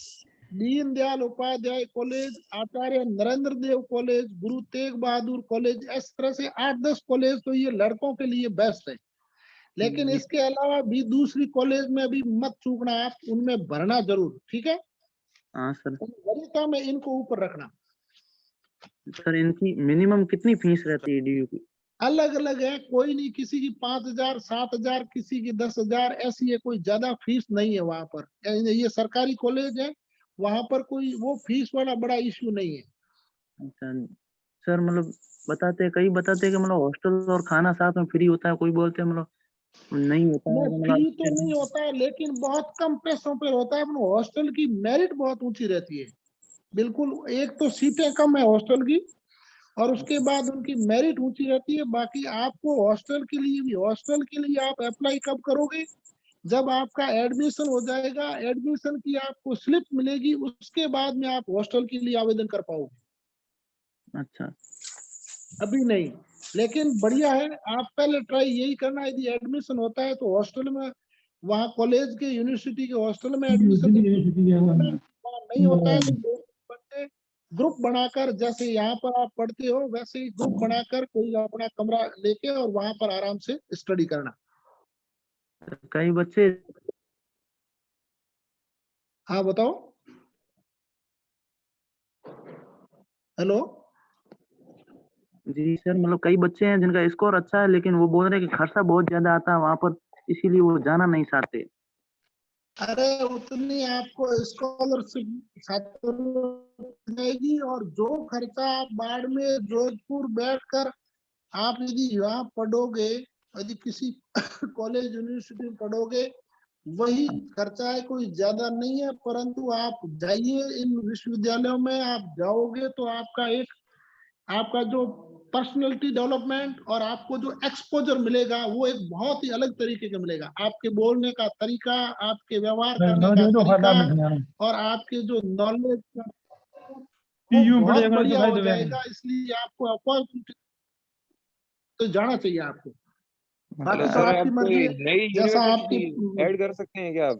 Deendayal Upadhyaya college, Acharya Narendra Dev college, Guru Tegh बहादुर कॉलेज, इस तरह से 8-10 कॉलेज तो ये लड़कों के लिए बेस्ट है। लेकिन जी इसके अलावा भी दूसरी कॉलेज में भी मत चूकना, आप उनमें भरना जरूर, ठीक है। हाँ सर। वरीयता में इनको ऊपर रखना। सर इनकी मिनिमम कितनी फीस रहती है ड्यू की? अलग अलग है, कोई नहीं, किसी की 5,000 7,000, किसी की 10,000, ऐसी है, कोई ज्यादा फीस नहीं है वहां पर। ये सरकारी कॉलेज है, वहां पर कोई वो फीस वाला बड़ा इश्यू नहीं है। अच्छा सर, मतलब कई बताते हैं कि मतलब हॉस्टल और खाना साथ में फ्री होता है, कोई बोलते हैं मतलब नहीं होता है, नहीं, तो फ्री तो नहीं मतलब होता है, लेकिन बहुत कम पैसों पर होता है। हॉस्टल की मेरिट बहुत ऊंची रहती है, बिल्कुल। एक तो सीटें कम है हॉस्टल की, और उसके बाद उनकी मेरिट ऊंची रहती है। बाकी आपको हॉस्टल के लिए आप अप्लाई कब करोगे, जब आपका एडमिशन हो जाएगा, एडमिशन की आपको स्लिप मिलेगी, उसके बाद में आप हॉस्टल के लिए आवेदन कर पाओगे। अच्छा अभी नहीं, लेकिन बढ़िया है, आप पहले ट्राई यही करना। यदि एडमिशन होता है तो हॉस्टल में, वहाँ कॉलेज के यूनिवर्सिटी के हॉस्टल में एडमिशन नहीं होता है तो बच्चे ग्रुप बनाकर, जैसे यहाँ पर आप पढ़ते हो वैसे ही ग्रुप बनाकर कोई अपना कमरा लेके और वहां पर आराम से स्टडी करना। कई बच्चे हाँ बताओ। हेलो। जी सर, मतलब कई बच्चे हैं जिनका स्कोर अच्छा है लेकिन वो बोल रहे हैं कि खर्चा बहुत ज्यादा आता है वहां पर, इसीलिए वो जाना नहीं चाहते। अरे उतनी आपको स्कॉलरशिप छात्र जाएगी, और जो खर्चा आप बाड़मेर जोधपुर बैठकर आप यदि यहाँ पढ़ोगे, यदि किसी कॉलेज यूनिवर्सिटी में पढ़ोगे, वही खर्चा है, कोई ज्यादा नहीं है। परंतु आप जाइए इन विश्वविद्यालयों में, आप जाओगे तो आपका जो पर्सनैलिटी डेवलपमेंट और आपको जो एक्सपोजर मिलेगा वो एक बहुत ही अलग तरीके का मिलेगा। आपके बोलने का तरीका, आपके व्यवहार करने का तरीका और आपके जो नॉलेज बहुत बढ़िया हो जाएगा। इसलिए आपको अपॉर्चुनिटी तो जाना चाहिए आपको। बाकी हेलो तो सर, आपकी आप मर्जी कोई है, नई जैसा आपकी यूनिवर्सिटी ऐड कर सकते हैं क्या आप?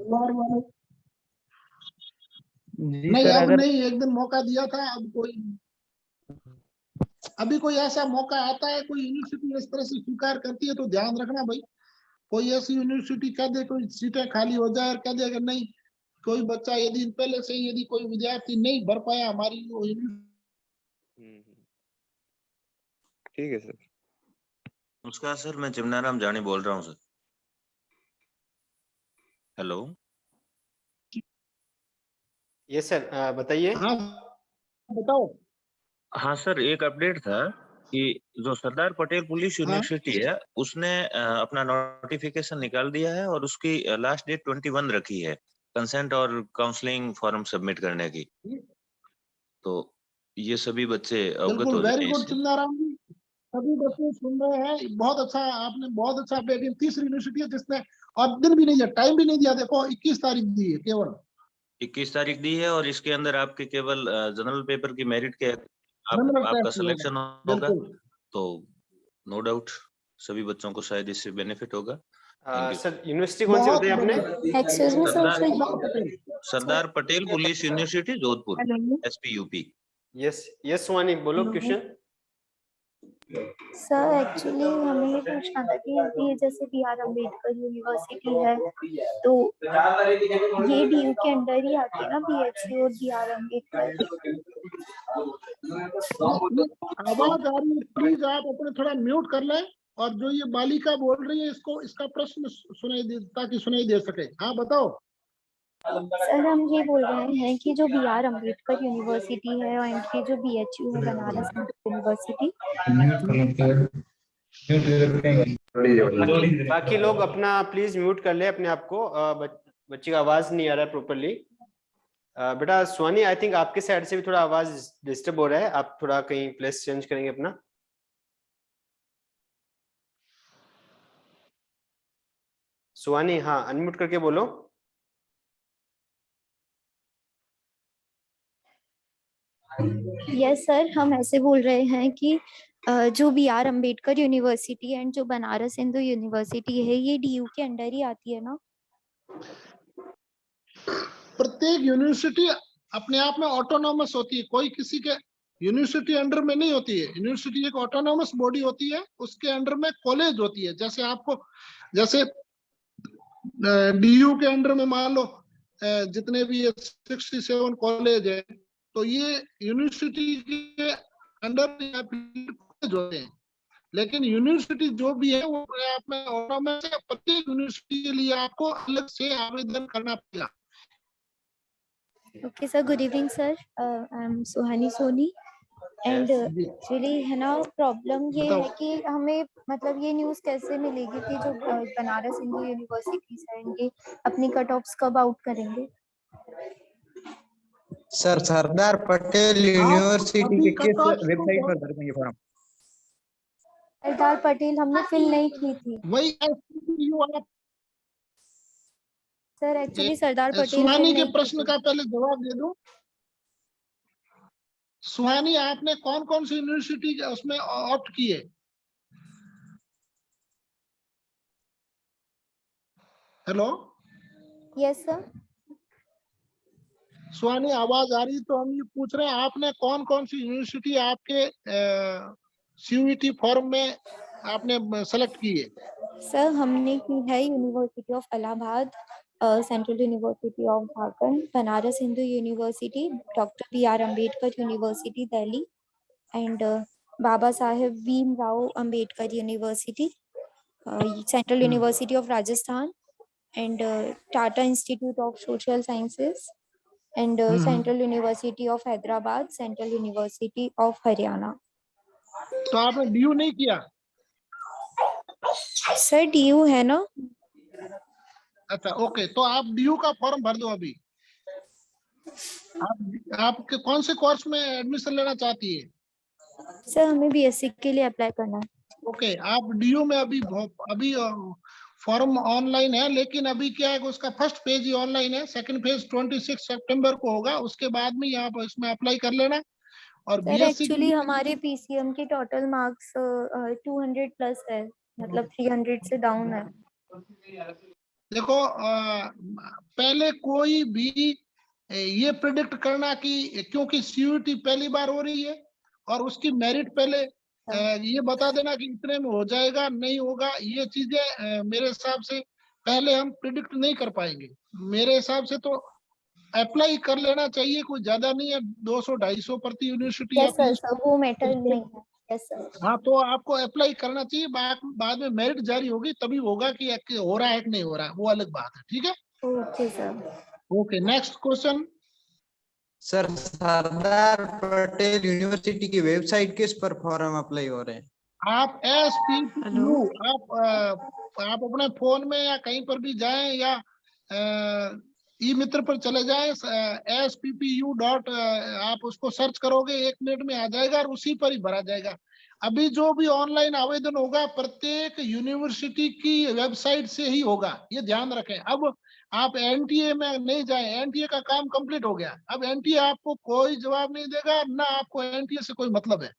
जी नहीं, सर, अब अगर नहीं, एक दिन मौका दिया था, अभी कोई ऐसा मौका आता है, कोई यूनिवर्सिटी इस तरह से स्वीकार करती है तो ध्यान रखना भाई। कोई ऐसी यूनिवर्सिटी कह दे कोई सीटें खाली हो जाए और कह दे अगर नहीं, कोई बच्चा यदि पहले से ही यदि कोई विद्यार्थी नहीं भर पाया हमारी वो ठीक है सर। नमस्कार सर, मैं चिमनाराम जानी बोल रहा हूँ सर। हेलो। यस सर, बताइए। हाँ बताओ। हाँ सर, एक अपडेट था कि जो सरदार पटेल पुलिस हाँ यूनिवर्सिटी है उसने अपना नोटिफिकेशन निकाल दिया है और उसकी लास्ट डेट 21 रखी है कंसेंट और काउंसलिंग फॉर्म सबमिट करने की। तो ये सभी बच्चे अवगत बिल्कुल, हो वेरी जाए गुड इससे। चिंदाराम जी, सभी बच्चे सुन रहे हैं। बहुत अच्छा, आपने बहुत अच्छा अपडेट। ये तीसरी यूनिवर्सिटी है जिसने और दिन भी नहीं दिया, टाइम भी नहीं दिया। देखो 21 तारीख दी है केवल, 21 तारीख दी है और इसके अंदर आपके केवल जनरल पेपर की मेरिट के नंबर आपका टेस्ट होगा। सिलेक्शन होगा। बिल्कुल। तो नो डाउट सभी बच्चों को शायद इससे बेनिफिट होगा। Thank you. सर यूनिवर्सिटी कौन सी बहुत बताई आपने? बढ़िया। Excuse me Sardar Sardar Patel police university Jodhpur, hello SPUP। Yes yes Suhani, बोलो क्वेश्चन। सर, एक्चुअली हमें ये पूछना था कि ये जैसे BR अम्बेडकर यूनिवर्सिटी है तो ये DU के अंडर ही आती है ना, BHU और BR अम्बेडकर? आवाज आ रही है, प्लीज आप अपने थोड़ा म्यूट कर लें। और जो ये बालिका बोल रही है इसको इसका प्रश्न सुनाई दे, ताकि सुनाई दे सके। हाँ बताओ। सर, हम ये बोल रहे हैं कि जो BR अम्बेडकर यूनिवर्सिटी है और इनकी जो BHU है बनारस यूनिवर्सिटी, बाकी लोग अपना प्लीज म्यूट कर ले अपने आप को। बच्चे का आवाज नहीं आ रहा है प्रॉपरली। बेटा सुहानी, आई थिंक आपके साइड से भी थोड़ा आवाज डिस्टर्ब हो रहा है, आप थोड़ा कहीं प्लेस चेंज करेंगे अपना। सुहानी, हाँ अनम्यूट करके बोलो। यस सर, हम ऐसे बोल रहे हैं कि जो BR अम्बेडकर यूनिवर्सिटी एंड जो बनारस हिंदू यूनिवर्सिटी है ये DU के अंडर ही आती है ना? प्रत्येक यूनिवर्सिटी अपने आप में ऑटोनॉमस होती है, कोई किसी के यूनिवर्सिटी अंडर में नहीं होती है। यूनिवर्सिटी एक ऑटोनॉमस बॉडी होती है, उसके अंडर में कॉलेज होती है। जैसे आपको, जैसे DU के अंडर में मान लो जितने भी 67 कॉलेज है, तो ये यूनिवर्सिटी के अंडर कॉलेज होते हैं। लेकिन यूनिवर्सिटी जो भी है वो अपने आप में ऑटोनॉमस है। प्रत्येक यूनिवर्सिटी के लिए आपको अलग से आवेदन करना पड़ेगा। Okay sir, good evening sir, I am Suhani Soni and actually है ना, प्रॉब्लम ये है कि हमें मतलब ये न्यूज़ कैसे मिलेगी कि जो बनारस हिंदू यूनिवर्सिटीज हैं इनके अपनी कट ऑफ्स कब आउट करेंगे? सर सरदार पटेल यूनिवर्सिटी के किस वेबसाइट पर भर देंगे फॉर्म? सरदार पटेल हमने फिल नहीं की थी। वही SPU sir actually Sardar Patel सुहानी के नहीं प्रश्न थे। का पहले जवाब दे दूं। सुहानी, आपने कौन कौन सी यूनिवर्सिटी उसमें ऑप्ट की है? Hello yes sir. सुहानी, आवाज आ रही? तो हम ये पूछ रहे हैं आपने कौन कौन सी यूनिवर्सिटी आपके सीयूईटी फॉर्म में आपने सेलेक्ट की है? सर हमने की है university of Allahabad, central university of Jharkhand, Banaras Hindu university, doctor B R. Ambedkar university Delhi, and Baba Saheb Bhimrao Ambedkar university, central university of Rajasthan, and Tata institute of social sciences, and central university of Hyderabad, central university of Haryana. तो आपने डीयू नहीं किया? सर डीयू है ना? अच्छा ओके, तो आप डीयू का फॉर्म भर दो अभी। आप कौन से कोर्स में एडमिशन लेना चाहती है? सर हमें बीएससी के लिए अप्लाई करना है। ओके, आप डीयू में अभी फॉर्म ऑनलाइन है, लेकिन अभी क्या है कि उसका फर्स्ट पेज ही ऑनलाइन है, सेकंड पेज 26 सितंबर को होगा, उसके बाद में आप इसमें अप्लाई कर लेना। और सर बीएससी एक्चुअली हमारे पीसीएम के टोटल मार्क्स 200 प्लस है, मतलब 300 से डाउन है। देखो पहले कोई भी ये प्रिडिक्ट करना कि क्योंकि सीयूईटी पहली बार हो रही है और उसकी मेरिट पहले ये बता देना कि इतने में हो जाएगा नहीं होगा, ये चीजें मेरे हिसाब से पहले हम प्रिडिक्ट नहीं कर पाएंगे। मेरे हिसाब से तो अप्लाई कर लेना चाहिए, कोई ज्यादा नहीं है, 200-250 प्रति यूनिवर्सिटी यस सर, सर वो मैटर नहीं है। Yes sir. हाँ, तो आपको अप्लाई करना चाहिए, बाद में मेरिट जारी होगी तभी होगा कि हो रहा है कि नहीं हो रहा है, वो अलग बात है। ठीक है, okay sir. Okay, next question. Sir Sardar Patel university की वेबसाइट किस पर फॉर्म अप्लाई हो रहे हैं? आप SPPU, आप अपने फोन में या कहीं पर भी जाएं या ई मित्र पर चले जाएं, SPPU डॉट आप उसको सर्च करोगे, 1 मिनट में आ जाएगा और उसी पर ही भरा जाएगा। अभी जो भी ऑनलाइन आवेदन होगा प्रत्येक यूनिवर्सिटी की वेबसाइट से ही होगा, ये ध्यान रखें। अब आप एनटीए में नहीं जाएं, एनटीए का काम कंप्लीट हो गया, अब एनटीए आपको कोई जवाब नहीं देगा, ना आपको एनटीए से कोई मतलब है।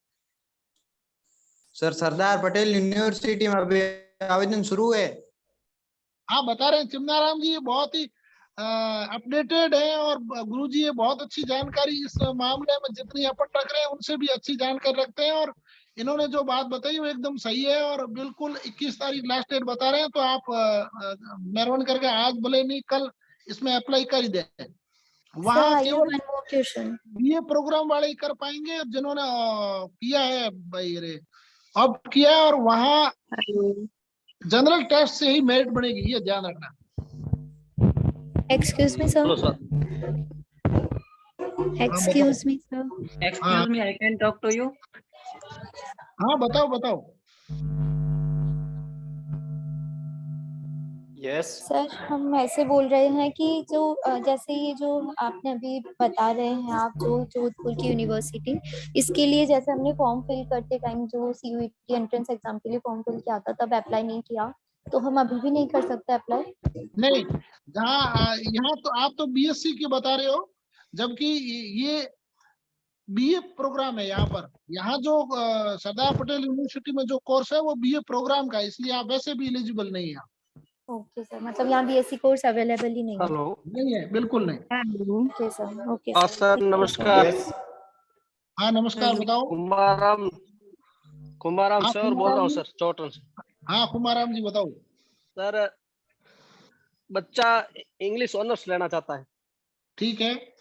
सर सरदार पटेल यूनिवर्सिटी में अभी आवेदन शुरू है? हाँ, बता रहे हैं चिमनाराम जी, ये बहुत ही अपडेटेड है और गुरुजी ये बहुत अच्छी जानकारी इस मामले में, जितनी अपन रख रहे हैं उनसे भी अच्छी जानकारी रखते हैं, और इन्होंने जो बात बताई वो एकदम सही है, और बिल्कुल 21 तारीख लास्ट डेट बता रहे हैं, तो आप मेहरबानी करके आज भले नहीं कल इसमें अप्लाई कर ही दें। वहाँ केवल ये प्रोग्राम वाले ही कर पाएंगे जिन्होंने किया है भाई रे ऑप्ट किया है, और वहाँ जनरल टेस्ट से ही मेरिट बनेगी, ये ध्यान रखना। Excuse me, sir. Hello, sir. Excuse me, sir. Excuse me, I can talk to you. हाँ, बताओ। यस सर हम ऐसे बोल रहे हैं कि जो जैसे ये जो आपने अभी बता रहे हैं आप जो जोधपुर की यूनिवर्सिटी, इसके लिए जैसे हमने फॉर्म फिल करते टाइम जो सीयूईटी एंट्रेंस एग्जाम के लिए फॉर्म फिल किया था तब अप्लाई नहीं किया, तो हम अभी भी नहीं कर सकते अप्लाई? नहीं, यहाँ तो आप तो बीएससी की बता रहे हो, जबकि ये बीए प्रोग्राम है। यहाँ जो सरदार पटेल यूनिवर्सिटी में जो कोर्स है वो बीए प्रोग्राम का है, इसलिए आप वैसे भी एलिजिबल नहीं है। ओके सर, मतलब यहाँ बीएससी कोर्स अवेलेबल ही नहीं है? हेलो, नहीं है, बिल्कुल नहीं। ओके सर, ओके सर नमस्कार। हाँ नमस्कार, बताओ। कुमाराम हाँ, सर बोल रहा हूँ सर, चौटन से। हाँ कुमाराम जी बताओ। सर बच्चा इंग्लिश ऑनर्स लेना चाहता है। ठीक है।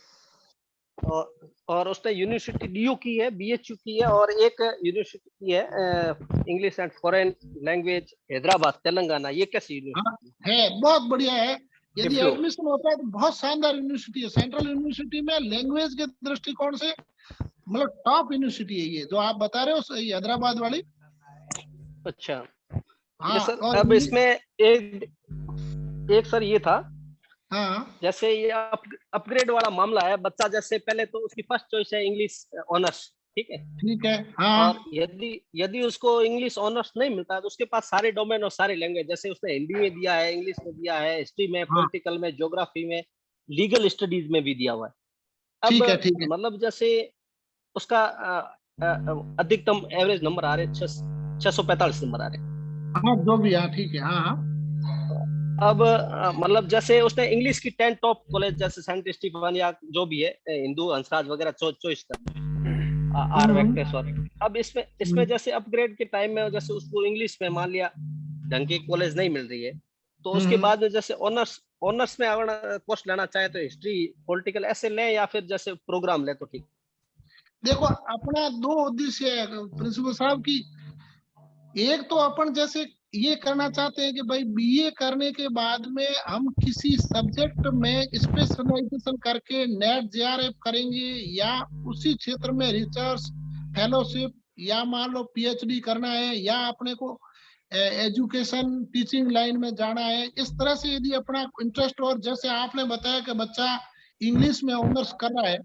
और उसने यूनिवर्सिटी डीयू की है, बीएचयू की है, और एक यूनिवर्सिटी की है English and foreign language Hyderabad Telangana. ये कैसी यूनिवर्सिटी है? बहुत बढ़िया है, यदि एडमिशन होता है तो बहुत शानदार यूनिवर्सिटी है। सेंट्रल यूनिवर्सिटी में लैंग्वेज के दृष्टिकोण से मतलब टॉप यूनिवर्सिटी है ये जो आप बता रहे हो, हैदराबाद वाली। अच्छा हाँ, सर। और अब इसमें एक सर ये था, हाँ, जैसे ये अपग्रेड वाला मामला है, बच्चा जैसे पहले तो उसकी फर्स्ट चॉइस है इंग्लिश ऑनर्स, ठीक है। ठीक है। हाँ और यदि यदि उसको इंग्लिश ऑनर्स नहीं मिलता है तो उसके पास सारे डोमेन और सारे लैंग्वेज, जैसे उसने हिंदी में दिया है, इंग्लिश में दिया है, हिस्ट्री में, हाँ पॉलिटिकल में, ज्योग्राफी में, लीगल स्टडीज में भी दिया हुआ है। अब ठीक है, ठीक है। मतलब जैसे उसका अधिकतम एवरेज नंबर आ रहे 645 नंबर आ रहे हैं। हाँ जो भी, हाँ ठीक है। हाँ हाँ अब मतलब जैसे उसने इंग्लिश की 10 टॉप कॉलेज जैसे सेंट स्टीफन या जो भी है, हिंदू हंसराज वगैरह चॉइस कर आर वेंकटेश्वर। अब इसमें इसमें जैसे अपग्रेड के टाइम में जैसे उसको इंग्लिश में मान लिया ढंग की कॉलेज नहीं मिल रही है, तो उसके बाद में जैसे ऑनर्स में अगर कोर्स लेना चाहे तो हिस्ट्री पॉलिटिकल ऐसे ले या फिर जैसे प्रोग्राम ले तो ठीक। देखो, अपना दो उद्देश्य है प्रिंसिपल साहब की। एक तो अपन जैसे ये करना चाहते हैं कि भाई बीए करने के बाद में हम किसी सब्जेक्ट में स्पेशलाइजेशन करके नेट जेआरएफ करेंगे, या उसी क्षेत्र में रिसर्च फेलोशिप, या मान लो पीएचडी करना है, या अपने को एजुकेशन टीचिंग लाइन में जाना है। इस तरह से यदि अपना इंटरेस्ट, और जैसे आपने बताया कि बच्चा इंग्लिश में ऑनर्स कर रहा है,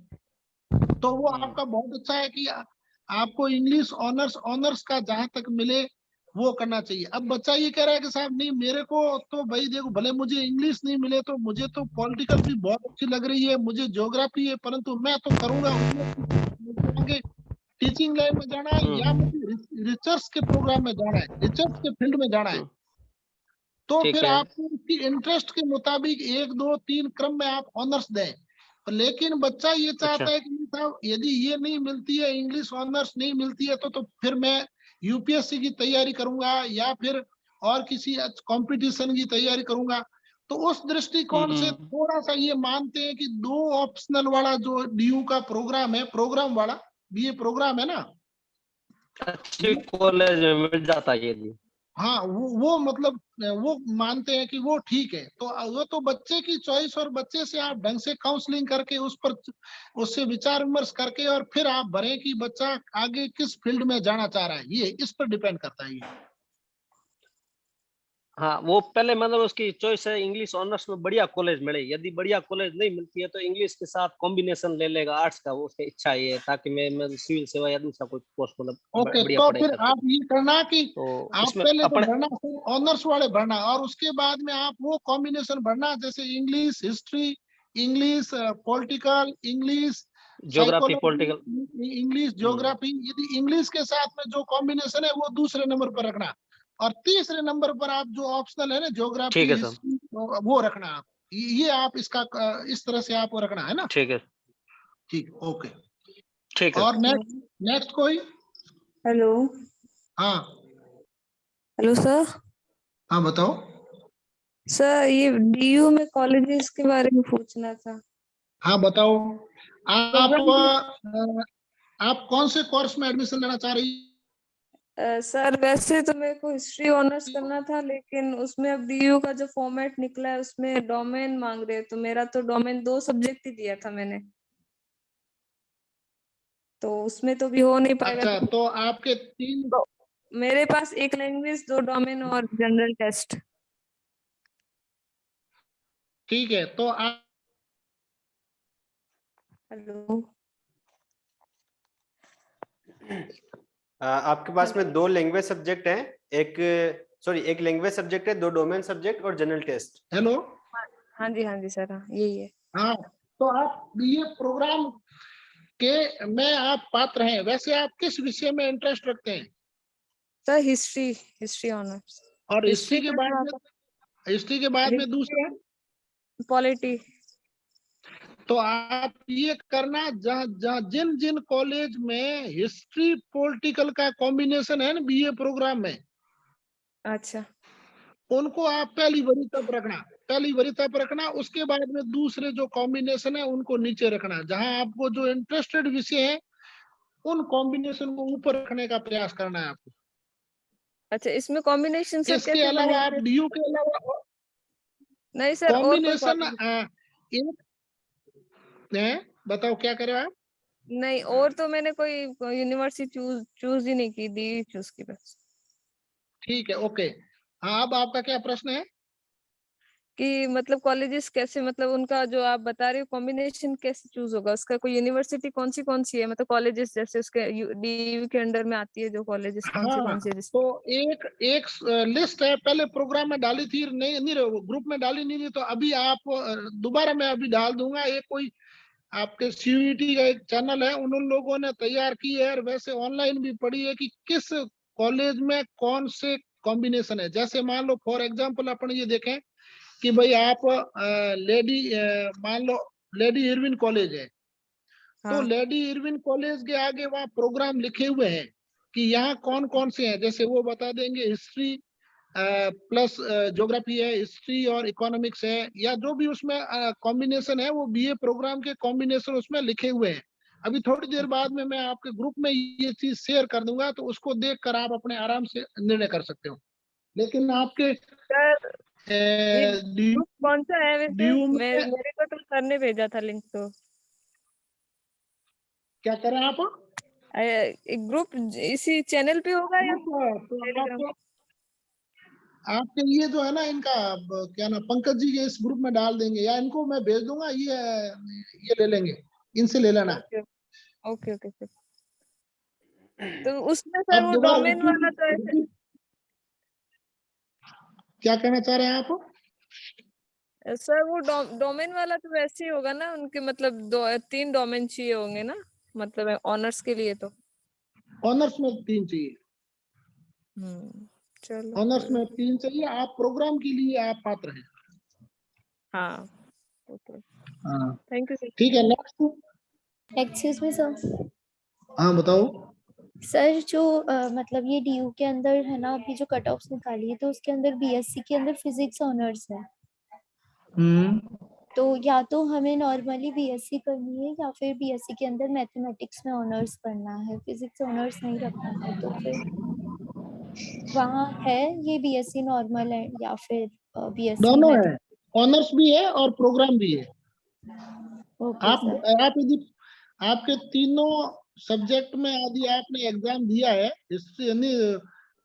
तो वो आपका बहुत अच्छा है कि आपको इंग्लिश ऑनर्स का जहां तक मिले वो करना चाहिए। अब बच्चा ये कह रहा है कि साहब नहीं, मेरे को तो भाई देखो, भले मुझे इंग्लिश नहीं मिले तो मुझे तो पॉलिटिकल भी बहुत अच्छी लग रही है, मुझे ज्योग्राफी है, परंतु मैं तो करूंगा उसमें टीचिंग लाइन में जाना है, या मुझे रिसर्च के प्रोग्राम में जाना है, रिसर्च के फील्ड में जाना है। तो ठीक फिर है। आपको उसकी इंटरेस्ट के मुताबिक 1 2 3 क्रम में आप ऑनर्स दें। लेकिन बच्चा ये अच्छा। चाहता है कि नहीं साहब, यदि ये नहीं मिलती है, इंग्लिश ऑनर्स नहीं मिलती है, तो फिर मैं यूपीएससी की तैयारी करूंगा, या फिर और किसी कंपटीशन की तैयारी करूंगा। तो उस दृष्टिकोण से थोड़ा सा ये मानते हैं कि 2 ऑप्शनल वाला जो डीयू का प्रोग्राम है, प्रोग्राम वाला बीए प्रोग्राम है ना, अच्छी कॉलेज में मिल जाता है ये। हाँ वो मतलब वो मानते हैं कि वो ठीक है। तो वो तो बच्चे की चॉइस, और बच्चे से आप ढंग से काउंसलिंग करके उस पर उससे विचार विमर्श करके और फिर आप भरें कि बच्चा आगे किस फील्ड में जाना चाह रहा है, ये इस पर डिपेंड करता है ये। हाँ, वो पहले मतलब उसकी चॉइस है इंग्लिश ऑनर्स में बढ़िया कॉलेज मिले। यदि बढ़िया कॉलेज नहीं मिलती है तो इंग्लिश के साथ कॉम्बिनेशन ले लेगा आर्ट्स का, वो उसकी इच्छा है ताकि मैं सिविल सेवा या दूसरा कोई कोर्स मतलब ओके, बढ़िया तो पढ़ाई फिर कर आप सकूं। ये करना कि तो आप इसमें पहले तो अपने भरना ऑनर्स वाले भरना, और उसके बाद में आप वो कॉम्बिनेशन भरना, जैसे English history, English political, English geography political. Psychology, English geography. यदि इंग्लिश के साथ में जो कॉम्बिनेशन है वो दूसरे नंबर पर रखना, और तीसरे नंबर पर आप जो ऑप्शनल है ना, ठीक ज्योग्राफी है सर। हिस्ट्री, वो रखना आप। ये आप इसका इस तरह से आपको रखना है ना। ठीक है। ठीक, ओके। ठीक है। और नेक्स्ट नेक्स्ट कोई? हेलो। हाँ हेलो सर। हाँ बताओ। सर ये डीयू में कॉलेजेस के बारे में पूछना था। हाँ बताओ। आप प्रोग्राम। आप कौन से कोर्स में एडमिशन लेना चाह रही? सर वैसे तो मेरे को हिस्ट्री ऑनर्स करना था, लेकिन उसमें अब डीयू का जो फॉर्मेट निकला है उसमें डोमेन मांग रहे हैं, तो मेरा तो डोमेन 2 सब्जेक्ट ही दिया था मैंने, तो उसमें तो भी हो नहीं पाएगा। अच्छा, तो आपके 3। तो मेरे पास 1 लैंग्वेज 2 डोमेन और जनरल टेस्ट। ठीक है, तो आप हेलो। आपके पास में 2 लैंग्वेज सब्जेक्ट हैं, एक लैंग्वेज सब्जेक्ट है, 2 डोमेन सब्जेक्ट और जनरल टेस्ट। हेलो। हाँ जी सर, हाँ यही है। हाँ, तो आप बीए प्रोग्राम के में आप पात्र हैं। वैसे आप किस विषय में इंटरेस्ट रखते हैं? Sir history honours. और हिस्ट्री हिस्ट्री के बाद में दूसरा? पॉलिटी। तो आप ये करना, जिन जिन कॉलेज में हिस्ट्री पॉलिटिकल का कॉम्बिनेशन है ना बीए प्रोग्राम में, अच्छा। उनको आप पहली वरी तक रखना। उसके बाद में दूसरे जो कॉम्बिनेशन है उनको नीचे रखना। जहां आपको जो इंटरेस्टेड विषय है उन कॉम्बिनेशन को ऊपर रखने का प्रयास करना है आपको। अच्छा, इसमें कॉम्बिनेशन सर इसके कैसे अलावा आप बनेंगे? डीयू के अलावा नहीं सर, और कोई कॉम्बिनेशन कॉम्बिनेशन? एक बताओ क्या करे आप? नहीं, और तो मैंने कोई यूनिवर्सिटी चूज ही नहीं की, डी चूज की बस। ठीक है, ओके। हाँ, अब आपका क्या प्रश्न है? कि मतलब कॉलेजेस कैसे, मतलब उनका जो आप बता रहे हो कॉम्बिनेशन कैसे चूज होगा, उसका कोई यूनिवर्सिटी कौन सी है, मतलब कॉलेजेस जैसे उसके डीयू के अंडर में आती है जो कॉलेजेस कौन सी है तो एक एक लिस्ट है, पहले प्रोग्राम में डाली थी, नहीं ग्रुप में डाली नहीं थी, तो अभी आप दोबारा मैं अभी डाल दूंगा। एक कोई आपके सीयूईटी का एक चैनल है, उन लोगों ने तैयार की है, और वैसे ऑनलाइन भी पड़ी है कि किस कॉलेज में कौन से कॉम्बिनेशन है। जैसे मान लो फॉर एग्जांपल अपन ये देखें कि भाई आप मान लो लेडी इरविन कॉलेज है, तो लेडी इरविन कॉलेज के आगे वहाँ प्रोग्राम लिखे हुए हैं कि यहाँ कौन कौन से हैं। जैसे वो बता देंगे हिस्ट्री प्लस ज्योग्राफी है, हिस्ट्री और इकोनॉमिक्स है, या जो भी उसमें कॉम्बिनेशन है, वो बीए प्रोग्राम के कॉम्बिनेशन उसमें लिखे हुए हैं। अभी थोड़ी देर बाद में मैं आपके ग्रुप में ये चीज शेयर कर दूंगा, तो उसको देखकर आप अपने आराम से निर्णय कर सकते हो। लेकिन आपके ग्रुप कौन सा है वैसे? DU में मेरे को तो सर ने भेजा था लिंक। तो क्या करें आप? एक ग्रुप इसी चैनल पे होगा या तो आपके लिए जो है ना, इनका क्या ना, पंकज जी के इस ग्रुप में डाल देंगे, या इनको मैं भेज दूंगा, ये ले लेंगे, इनसे ले लेना। Okay okay sir. तो उसमें सर वो दोबारा डोमेन वाला तो ऐसे, क्या कहना चाह रहे हैं आप? सर वो डोमेन वाला तो वैसे ही होगा ना, उनके मतलब 3 डोमेन चाहिए होंगे ना, मतलब ऑनर्स के लिए। तो ऑनर्स में 3 चाहिए। चलो ऑनर्स में 3 चाहिए। आप प्रोग्राम के लिए आप पात्र हैं। हाँ ओके, हाँ थैंक यू सर। ठीक है, नेक्स्ट। Excuse me sir. हाँ बताओ सर जो मतलब ये डीयू के अंदर है ना, अभी जो कट ऑफ्स निकाली है, तो उसके अंदर बीएससी के अंदर फिजिक्स ऑनर्स है। तो या तो हमें नॉर्मली बीएससी करनी है, या फिर बीएससी के अंदर मैथमेटिक्स में ऑनर्स करना है, फिजिक्स ऑनर्स नहीं रखना है। तो फिर वहाँ है ये बीएससी नॉर्मल है या फिर बीएससी दोनों है, ऑनर्स भी है और प्रोग्राम भी है। आप यदि आपके तीनों सब्जेक्ट में यदि आपने एग्जाम दिया है, हिस्ट्री यानी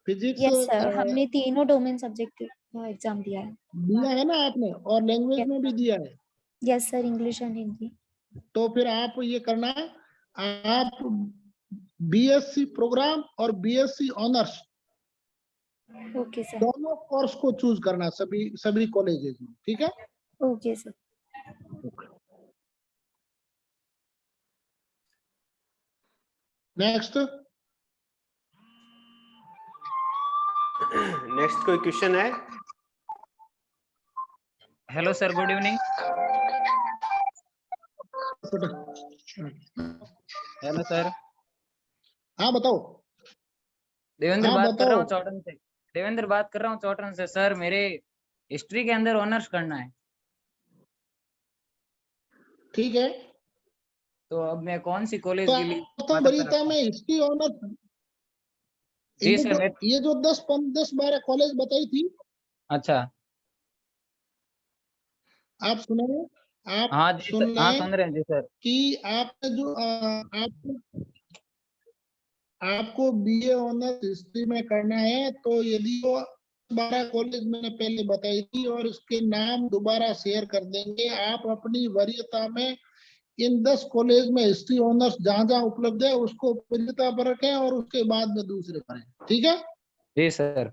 फिजिक्स, यस सर, हमने तीनों डोमेन सब्जेक्ट का एग्जाम दिया है ना आपने, और लैंग्वेज में भी दिया है। Yes sir, English and Hindi. तो फिर आप ये करना, आप बीएससी प्रोग्राम और बीएससी ऑनर्स ओके सर। दोनों कोर्स को चूज करना, सभी कॉलेजेस में, ठीक है? Okay sir. नेक्स्ट कोई क्वेश्चन है? Hello sir, good evening. Hello sir. हाँ बताओ। देवेंद्र बात कर रहा हूँ चौटन से। देवेंद्र बात कर रहा हूँ चौटन से। सर मेरे हिस्ट्री के अंदर ऑनर्स करना है। ठीक है, तो अब मैं कौन सी कॉलेज के लिए तो बरीता में हिस्ट्री ऑनर्स, ये जो 10-12 कॉलेज बताई थी। अच्छा, आप सुनो, आप हाँ जी सुन सर, हाँ सुन रहे हैं जी सर। कि आपने जो आपको बीए ऑनर्स हिस्ट्री में करना है, तो यदि वो 12 कॉलेज मैंने पहले बताई थी, और उसके नाम दोबारा शेयर कर देंगे। आप अपनी वरीयता में इन 10 कॉलेज में हिस्ट्री ऑनर्स जहाँ जहाँ उपलब्ध है उसको वरीयता पर रखें, और उसके बाद में दूसरे करें, ठीक है? जी sir.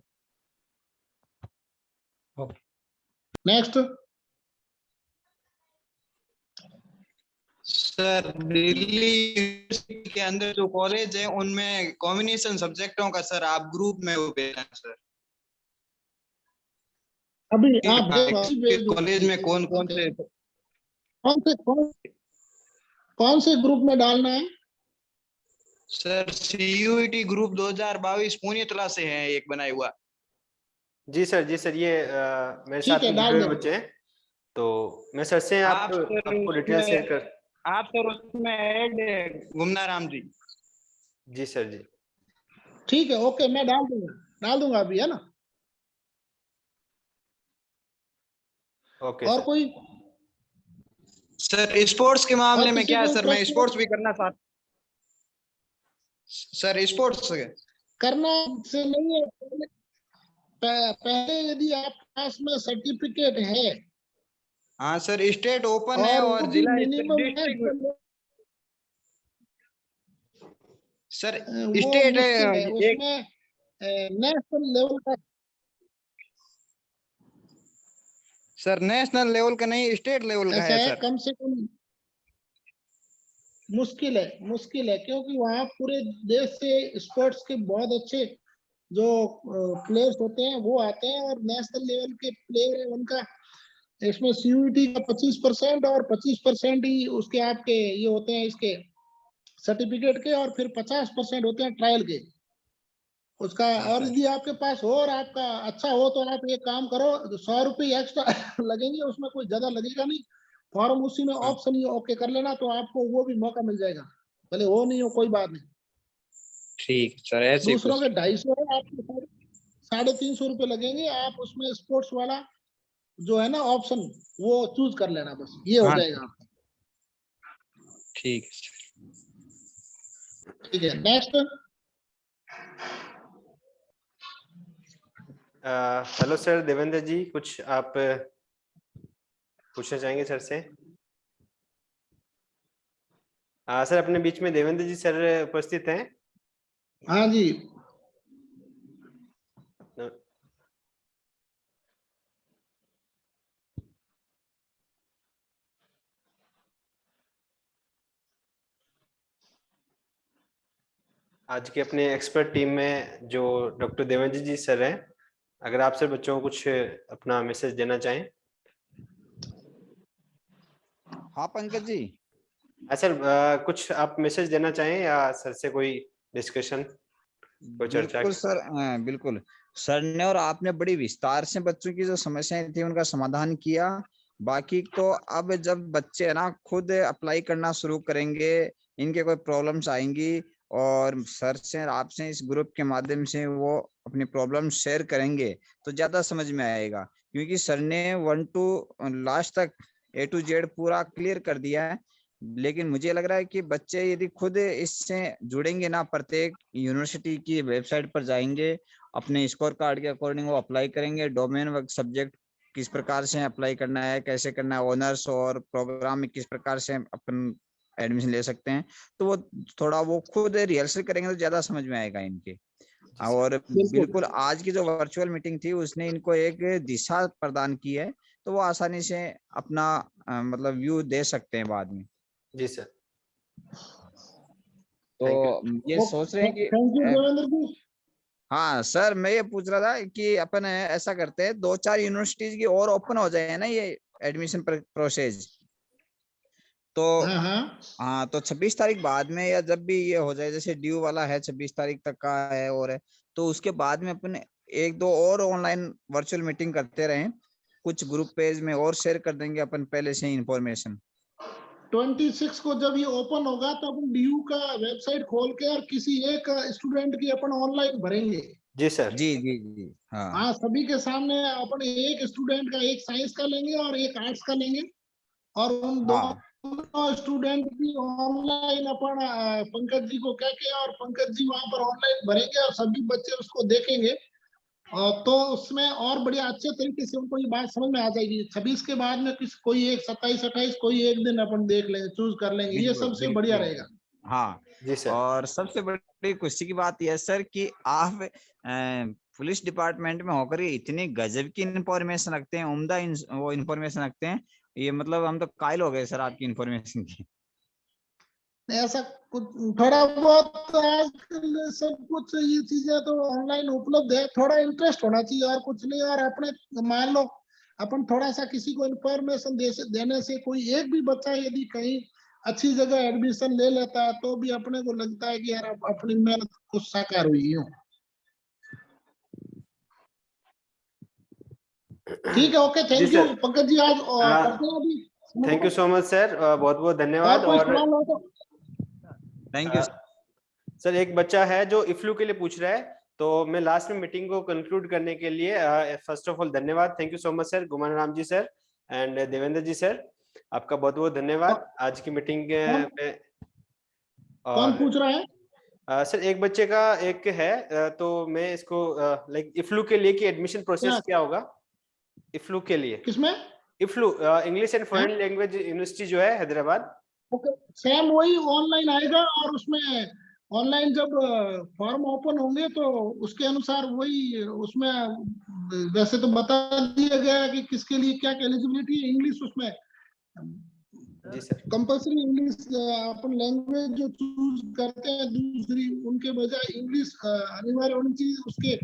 Okay, next. Sir Delhi के अंदर जो कॉलेज है उनमें कॉम्बिनेशन सब्जेक्टों का सर आप ग्रुप में वो भेजना सर। अभी आप कॉलेज में कौन से ग्रुप में डालना है? सर सीयूईटी ग्रुप 2022 पुनियतला से है एक बनाया हुआ। जी सर, ये मेरे साथ में जुड़े हुए बच्चे हैं, तो मैं सर से आपको डिटेल शेयर कर। आप सर उसमें ऐड है गुमनाराम जी। जी सर जी, ठीक है, ओके, मैं डाल दूंगा अभी, है ना? ओके और सर। कोई? सर स्पोर्ट्स के मामले में क्या है सर? मैं स्पोर्ट्स भी करना चाहता सर। स्पोर्ट्स करना से नहीं है, पहले यदि आप पास में सर्टिफिकेट है हाँ सर, स्टेट ओपन है और और वो भी जिला मिनिमम है डिस्ट्रिक्ट सर वो स्टेट मुश्किल है, एक उसमें नेशनल लेवल का सर नेशनल लेवल का नहीं, स्टेट लेवल का ऐसा है है, सर। कम से कम मुश्किल है क्योंकि वहाँ पूरे देश से स्पोर्ट्स के बहुत अच्छे जो प्लेयर्स होते हैं वो आते हैं और नेशनल लेवल के प्लेयर है उनका इसमें सीयूईटी का 25% और 25% ही उसके आपके ये होते हैं इसके सर्टिफिकेट के और फिर 50% होते हैं ट्रायल के उसका। और यदि आपके पास हो और आपका अच्छा हो तो आप एक काम करो, 100 रुपये एक्स्ट्रा लगेंगे, उसमें कोई ज्यादा लगेगा नहीं, फॉर्म उसी में ऑप्शन ही ओके कर लेना तो आपको वो भी मौका मिल जाएगा, भले हो नहीं हो कोई बात नहीं। ठीक सर, ऐसे दूसरों कुछ के 250 है, आपके 350 रुपये लगेंगे, आप उसमें स्पोर्ट्स वाला जो है ना ऑप्शन वो चूज कर लेना, बस ये हो हाँ जाएगा आपका। ठीक है ठीक है, नेक्स्ट। हेलो सर, देवेंद्र जी कुछ आप पूछना चाहेंगे सर से? सर अपने बीच में देवेंद्र जी सर उपस्थित हैं? हाँ जी। आज के अपने एक्सपर्ट टीम में जो डॉक्टर देवेंद्र जी सर हैं, अगर आप सर बच्चों को कुछ अपना मैसेज देना चाहें। हाँ पंकज जी। सर कुछ आप मैसेज देना चाहें या सर से कोई डिस्कशन, कोई चर्चा? बिल्कुल सर, बिल्कुल सर ने और आपने बड़ी विस्तार से बच्चों की जो समस्याएं थी उनका समाधान किया। बाकी तो अब जब बच्चे ना खुद अप्लाई करना शुरू करेंगे, इनके कोई प्रॉब्लम्स आएंगी और सर से आपसे इस ग्रुप के माध्यम से वो अपनी प्रॉब्लम शेयर करेंगे तो ज्यादा समझ में आएगा, क्योंकि सर ने 1 to लास्ट तक A to Z पूरा क्लियर कर दिया है। लेकिन मुझे लग रहा है कि बच्चे यदि खुद इससे जुड़ेंगे ना, प्रत्येक यूनिवर्सिटी की वेबसाइट पर जाएंगे, अपने स्कोर कार्ड के अकॉर्डिंग वो अप्लाई करेंगे, डोमेन व सब्जेक्ट किस प्रकार से अप्लाई करना है, कैसे करना है, ऑनर्स और प्रोग्राम में किस प्रकार से अपन एडमिशन ले सकते हैं, तो वो थोड़ा वो खुद रिहर्सल करेंगे तो ज्यादा समझ में आएगा इनके। और बिल्कुल आज की जो वर्चुअल मीटिंग थी उसने इनको एक दिशा प्रदान की है, तो वो आसानी से अपना मतलब व्यू दे सकते हैं बाद में। जी सर। तो ये सोच रहे हैं कि थैंक यू देवेंद्र जी। हाँ सर, मैं ये पूछ रहा था कि अपन ऐसा करते हैं 2-4 यूनिवर्सिटीज की और ओपन हो जाए ना ये एडमिशन प्रोसेस, तो हाँ तो 26 तारीख बाद में या जब भी ये हो जाए, जैसे ड्यू वाला है 26 तारीख तक का है और है, तो उसके बाद में अपन 1-2 और ऑनलाइन वर्चुअल मीटिंग करते रहें, कुछ ग्रुप पेज में और शेयर कर देंगे अपन पहले से इंफॉर्मेशन। 26 को जब ये ओपन होगा तो अपन डीयू का वेबसाइट खोल के और किसी एक स्टूडेंट की अपन ऑनलाइन भरेंगे। जी सर। जी हाँ सभी के सामने अपन एक स्टूडेंट का, एक साइंस का लेंगे और एक आर्ट्स का लेंगे और उन दोनों स्टूडेंट की ऑनलाइन अपन पंकज जी को कह के और पंकज जी वहां पर ऑनलाइन भरेंगे और सभी बच्चे उसको देखेंगे, तो उसमें और बढ़िया अच्छे तरीके से उनको ये बात समझ में आ जाएगी। 26 के बाद में कोई एक 27-28 कोई एक दिन अपन देख लेंगे, चूज कर लेंगे, ये सबसे बढ़िया रहेगा। हाँ जी सर। और सबसे बड़ी खुशी की बात यह सर कि आप पुलिस डिपार्टमेंट में होकर ये इतनी गजब की इंफॉर्मेशन रखते हैं, उम्दा वो इंफॉर्मेशन रखते हैं, ये मतलब हम तो कायल हो गए सर आपकी इंफॉर्मेशन की। ऐसा कुछ थोड़ा बहुत आजकल सब कुछ ये चीजें तो ऑनलाइन उपलब्ध है, थोड़ा इंटरेस्ट होना चाहिए और कुछ नहीं। और अपने मान लो अपन थोड़ा सा किसी को इंफॉर्मेशन देने से कोई एक भी बच्चा यदि कहीं अच्छी जगह एडमिशन ले लेता है तो भी अपने को लगता है कि यार अपनी मेहनत कुछ साकार हुई हो। ठीक है, okay, thank you Pankaj ji. आज करते हैं अभी। Thank you so much sir, बहुत बहुत धन्यवाद। और थैंक यू सर, एक बच्चा है जो इफ्लू के लिए पूछ रहा है, तो मैं लास्ट में मीटिंग को कंक्लूड करने के लिए फर्स्ट ऑफ ऑल धन्यवाद, thank you so much sir, Guman Ram ji sir and Devendra ji sir, आपका बहुत बहुत धन्यवाद आज की मीटिंग में। कौन पूछ रहा है? सर एक बच्चे का एक है, तो मैं इसको लाइक इफ्लू के लिए कि एडमिशन प्रोसेस क्या होगा इफ्लू के लिए? किसमें? EFLU English and foreign language university जो है हैदराबाद। ओके, सेम वही ऑनलाइन आएगा, और उसमें ऑनलाइन जब फॉर्म ओपन होंगे तो उसके अनुसार वही उसमें वैसे तो बता दिया गया है कि किसके लिए क्या एलिजिबिलिटी है। इंग्लिश उसमें जी सर कंपल्सरी इंग्लिश अपन लैंग्वेज जो चूज करते हैं दूसरी, उनके बजाय इंग्लिश अनिवार्य होनी चाहिए। उसके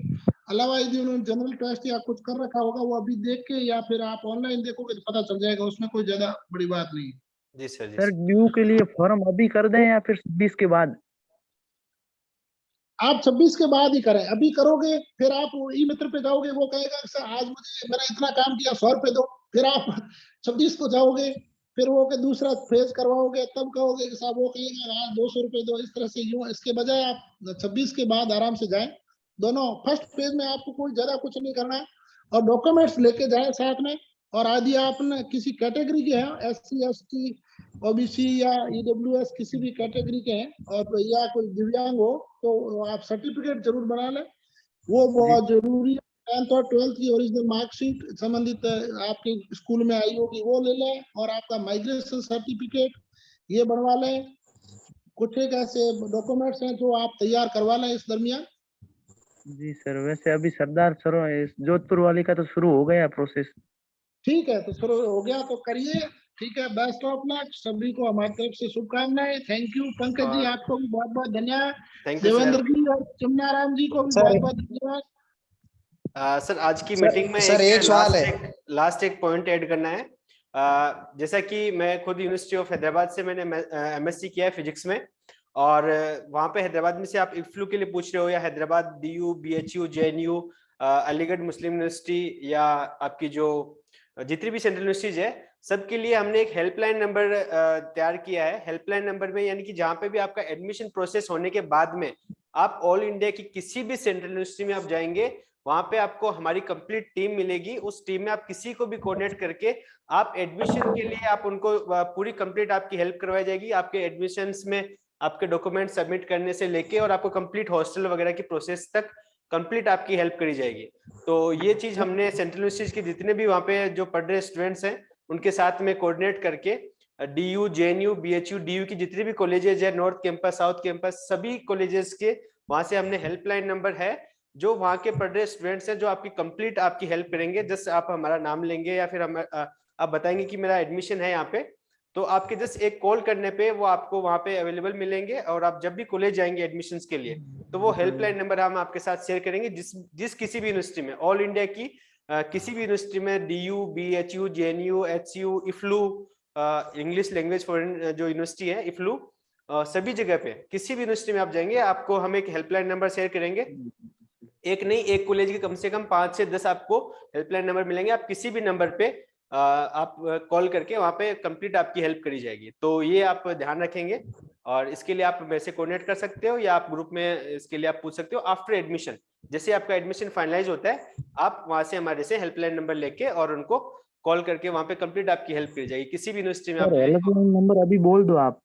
अलावा यदि उन्होंने जनरल टेस्ट या कुछ कर रखा होगा वो अभी देख के, या फिर आप ऑनलाइन देखोगे तो पता चल जाएगा, उसमें कोई ज्यादा बड़ी बात नहीं। जी सर। जी सर ड्यू के लिए फॉर्म अभी कर दें या फिर 20 के बाद? आप 26 के बाद ही करें। अभी करोगे फिर आप ई मित्र पे जाओगे, वो कहेगा सर आज मुझे मैंने इतना काम किया 100 रुपए दो, फिर आप 26 को जाओगे, फिर वो के दूसरा फेज करवाओगे, तब कहोगे कि साहब वो कहेगा आज 200 रुपए दो। इस तरह से यूं, इसके बजाय आप 26 के बाद आराम से जाएं। दोनों फर्स्ट फेज में आपको कोई ज्यादा कुछ नहीं करना है, और डॉक्यूमेंट्स लेके जाए साथ में। और यदि आप किसी कैटेगरी के हैं, SC ST OBC या EWS किसी भी कैटेगरी के हैं, और या कोई दिव्यांग हो, तो आप सर्टिफिकेट जरूर बना लें, वो बहुत जरूरी है। 10th और 12th की ओरिजिनल मार्कशीट संबंधित आपके स्कूल में आई होगी वो ले लें, और आपका माइग्रेशन सर्टिफिकेट ये बनवा लें। कुछ एक ऐसे डॉक्यूमेंट्स हैं जो आप तैयार करवा लें इस दरमियान। जी सर, वैसे अभी सरदार सरों जोधपुर वाली का तो शुरू हो गया प्रोसेस। ठीक है, तो शुरू हो गया तो करिए। ठीक है, बेस्ट ऑफ लक सभी को हमारी तरफ से शुभकामनाएं। थैंक यू पंकज जी, आपको भी बहुत बहुत धन्यवाद। देवेंद्र जी और चिमनाराम जी को भी बहुत बहुत धन्यवाद। सर आज की मीटिंग में सर एक सवाल है। लास्ट एक पॉइंट ऐड करना है। जैसा कि मैं खुद यूनिवर्सिटी ऑफ हैदराबाद से मैंने MSc किया है फिजिक्स में, और वहां पे हैदराबाद में से आप इफ्लू के लिए पूछ रहे हो, या Hyderabad DU BHU JNU Aligarh Muslim university, या आपकी जो जितनी भी सेंट्रल यूनिवर्सिटीज है, सबके लिए हमने एक हेल्पलाइन नंबर तैयार किया है। हेल्पलाइन नंबर में यानी कि जहां पे भी आपका एडमिशन प्रोसेस होने के बाद में आप ऑल इंडिया की किसी भी सेंट्रल यूनिवर्सिटी में आप जाएंगे, वहां पे आपको हमारी कंप्लीट टीम मिलेगी। उस टीम में आप किसी को भी कोऑर्डिनेट करके आप एडमिशन के लिए आप उनको पूरी कंप्लीट आपकी हेल्प करवाई जाएगी। आपके एडमिशंस में आपके डॉक्यूमेंट सबमिट करने से लेके और आपको कंप्लीट हॉस्टल वगैरह की प्रोसेस तक कंप्लीट आपकी हेल्प करी जाएगी। तो ये चीज हमने सेंट्रल यूनिवर्सिटीज के जितने भी वहाँ पे जो पढ़ रहे स्टूडेंट्स हैं उनके साथ में कोऑर्डिनेट करके DU JNU BHU DU की जितनी भी कॉलेजेस है, नॉर्थ कैंपस साउथ कैंपस, सभी कॉलेजेस के वहां से हमने हेल्पलाइन नंबर है जो वहाँ के पढ़ रहे स्टूडेंट्स हैं जो आपकी कंप्लीट आपकी हेल्प करेंगे। जस्ट आप हमारा नाम लेंगे या फिर हम आप बताएंगे कि मेरा एडमिशन है यहाँ पे, तो आपके जस्ट एक कॉल करने पे वो आपको वहाँ पे अवेलेबल मिलेंगे। और आप जब भी कॉलेज जाएंगे एडमिशंस के लिए तो वो हेल्पलाइन नंबर हम आपके साथ शेयर करेंगे। जिस किसी भी यूनिवर्सिटी में, ऑल इंडिया की किसी भी यूनिवर्सिटी में, DU BHU JNU HU EFLU English language foreign जो यूनिवर्सिटी है इफ्लू, सभी जगह पे किसी भी यूनिवर्सिटी में आप जाएंगे आपको हम एक हेल्पलाइन नंबर शेयर करेंगे। एक नहीं, एक कॉलेज के कम से कम 5 से 10 आपको हेल्पलाइन नंबर मिलेंगे। आप किसी भी नंबर पे आप कॉल करके वहाँ पे कंप्लीट आपकी हेल्प करी जाएगी। तो ये आप ध्यान रखेंगे, और इसके लिए आप मेरे से कोऑर्डिनेट कर सकते हो या आप ग्रुप में इसके लिए आप पूछ सकते हो। आफ्टर एडमिशन, जैसे आपका एडमिशन फाइनलाइज होता है, आप वहाँ से हमारे से हेल्पलाइन नंबर लेके और उनको कॉल करके वहाँ पे कंप्लीट आपकी हेल्प करी जाएगी। किसी भी यूनिवर्सिटी में आप हेल्पलाइन नंबर अभी बोल दो आप।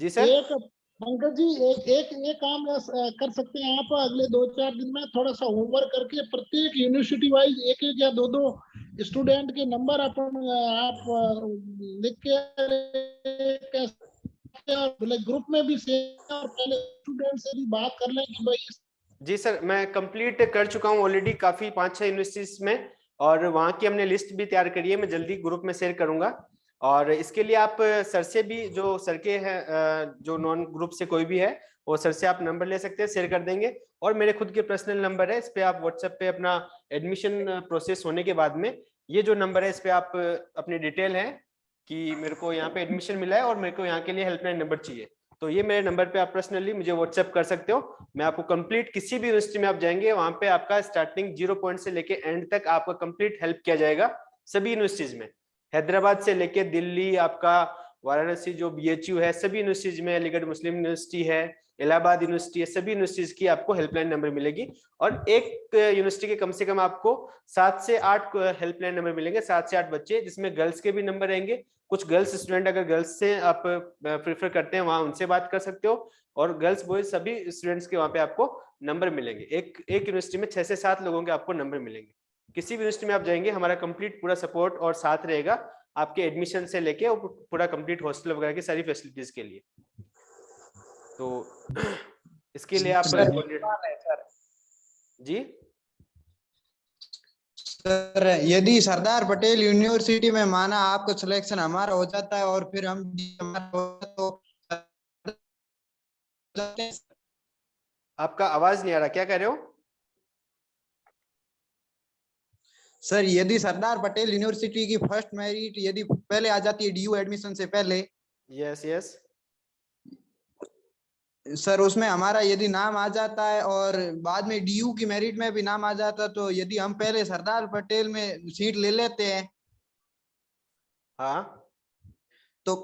जी सर। पंकज जी एक काम कर सकते हैं आप, अगले 2-4 दिन में थोड़ा सा होमवर्क करके प्रत्येक यूनिवर्सिटी वाइज एक या दो स्टूडेंट के नंबर अपन आप लिख के ग्रुप में भी शेयर, और पहले स्टूडेंट से भी बात कर लें कि भाई। जी सर, मैं कंप्लीट कर चुका हूँ ऑलरेडी काफी 5-6 यूनिवर्सिटीज में, और वहाँ की हमने लिस्ट भी तैयार करी है, मैं जल्दी ग्रुप में शेयर करूंगा। और इसके लिए आप सर से भी, जो सर के हैं जो नॉन ग्रुप से कोई भी है, वो सर से आप नंबर ले सकते हैं, शेयर कर देंगे। और मेरे खुद के पर्सनल नंबर है, इस पे आप व्हाट्सएप पे अपना एडमिशन प्रोसेस होने के बाद में ये जो नंबर है इस पे आप अपनी डिटेल है कि मेरे को यहाँ पे एडमिशन मिला है और मेरे को यहाँ के लिए हेल्पलाइन नंबर चाहिए, तो ये मेरे नंबर पे आप पर्सनली मुझे व्हाट्सएप कर सकते हो। मैं आपको कंप्लीट किसी भी यूनिवर्सिटी में आप जाएंगे वहां पे आपका स्टार्टिंग 0 पॉइंट से लेके एंड तक आपका कंप्लीट हेल्प किया जाएगा। सभी यूनिवर्सिटीज में, हैदराबाद से लेके दिल्ली, आपका वाराणसी जो BHU है, सभी यूनिवर्सिटीज में, अलीगढ़ मुस्लिम यूनिवर्सिटी है, इलाहाबाद यूनिवर्सिटी है, सभी यूनिवर्सिटीज की आपको हेल्पलाइन नंबर मिलेगी। और एक यूनिवर्सिटी के कम से कम आपको 7 से 8 हेल्पलाइन नंबर मिलेंगे, 7 से 8 बच्चे, जिसमें गर्ल्स के भी नंबर रहेंगे। कुछ गर्ल्स स्टूडेंट अगर गर्ल्स से आप प्रेफर करते हैं, वहां उनसे बात कर सकते हो, और गर्ल्स बॉयज सभी स्टूडेंट्स के वहां पे आपको नंबर मिलेंगे। एक यूनिवर्सिटी में 6 से 7 लोगों के आपको नंबर मिलेंगे। किसी भी यूनिवर्सिटी में आप जाएंगे, हमारा कंप्लीट पूरा सपोर्ट और साथ रहेगा आपके एडमिशन से लेके और पूरा कंप्लीट हॉस्टल वगैरह की सारी फैसिलिटीज के लिए। तो इसके लिए आप जी सर, यदि सरदार पटेल यूनिवर्सिटी में माना आपको सिलेक्शन हमारा हो जाता है और फिर हम तो आपका आवाज नहीं आ रहा, क्या कह रहे हो सर? यदि सरदार पटेल यूनिवर्सिटी की फर्स्ट मेरिट यदि पहले आ जाती है DU एडमिशन से पहले, यस यस सर, उसमें हमारा यदि नाम आ जाता है और बाद में DU की मेरिट में भी नाम आ जाता, तो यदि हम पहले सरदार पटेल में सीट ले लेते हैं, हाँ, तो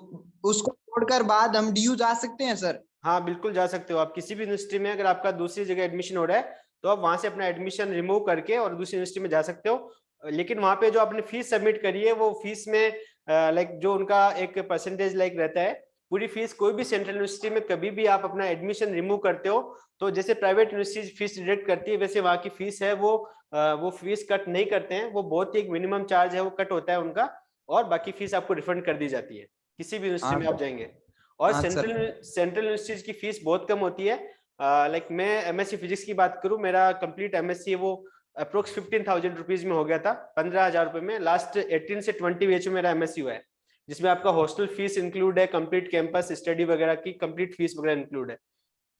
उसको छोड़कर बाद हम DU जा सकते हैं सर? हाँ बिल्कुल जा सकते हो। आप किसी भी यूनिवर्सिटी में अगर आपका दूसरी जगह एडमिशन हो रहा है, तो आप वहां से अपना एडमिशन रिमूव करके और दूसरी यूनिवर्सिटी में जा सकते हो। लेकिन वहां पे जो आपने फीस सबमिट करी है, वो फीस में लाइक जो उनका एक परसेंटेज लाइक रहता है, पूरी फीस कोई भी सेंट्रल यूनिवर्सिटी में कभी भी आप अपना एडमिशन रिमूव करते हो, तो जैसे प्राइवेट यूनिवर्सिटी फीस डिडक्ट करती है, वैसे वहाँ की फीस है वो फीस कट नहीं करते हैं। वो बहुत ही एक मिनिमम चार्ज है, वो कट होता है उनका, और बाकी फीस आपको रिफंड कर दी जाती है किसी भी यूनिवर्सिटी में आप जाएंगे। और सेंट्रल यूनिवर्सिटीज की फीस बहुत कम होती है। लाइक मैं MSc फिजिक्स की बात करूं, मेरा कंप्लीट MSc वो अप्रोक्स 15,000 रुपीज में हो गया था, 15,000 रुपए में। लास्ट 18 से 20 बैच में मेरा MSc हुआ है, जिसमें आपका हॉस्टल फीस इंक्लूड है, कंप्लीट कैंपस स्टडी वगैरह की कंप्लीट फीस वगैरह इंक्लूड है।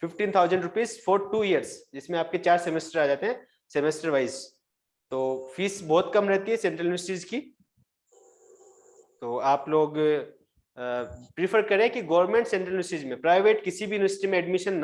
15,000 रुपीज फॉर 2 ईयर्स, जिसमें आपके 4 सेमेस्टर आ जाते हैं सेमेस्टर वाइज। तो फीस बहुत कम रहती है सेंट्रल यूनिवर्सिटीज की। तो आप लोग प्रीफर करें कि गवर्नमेंट सेंट्रल यूनिवर्सिटीज में, प्राइवेट किसी भी यूनिवर्सिटी में एडमिशन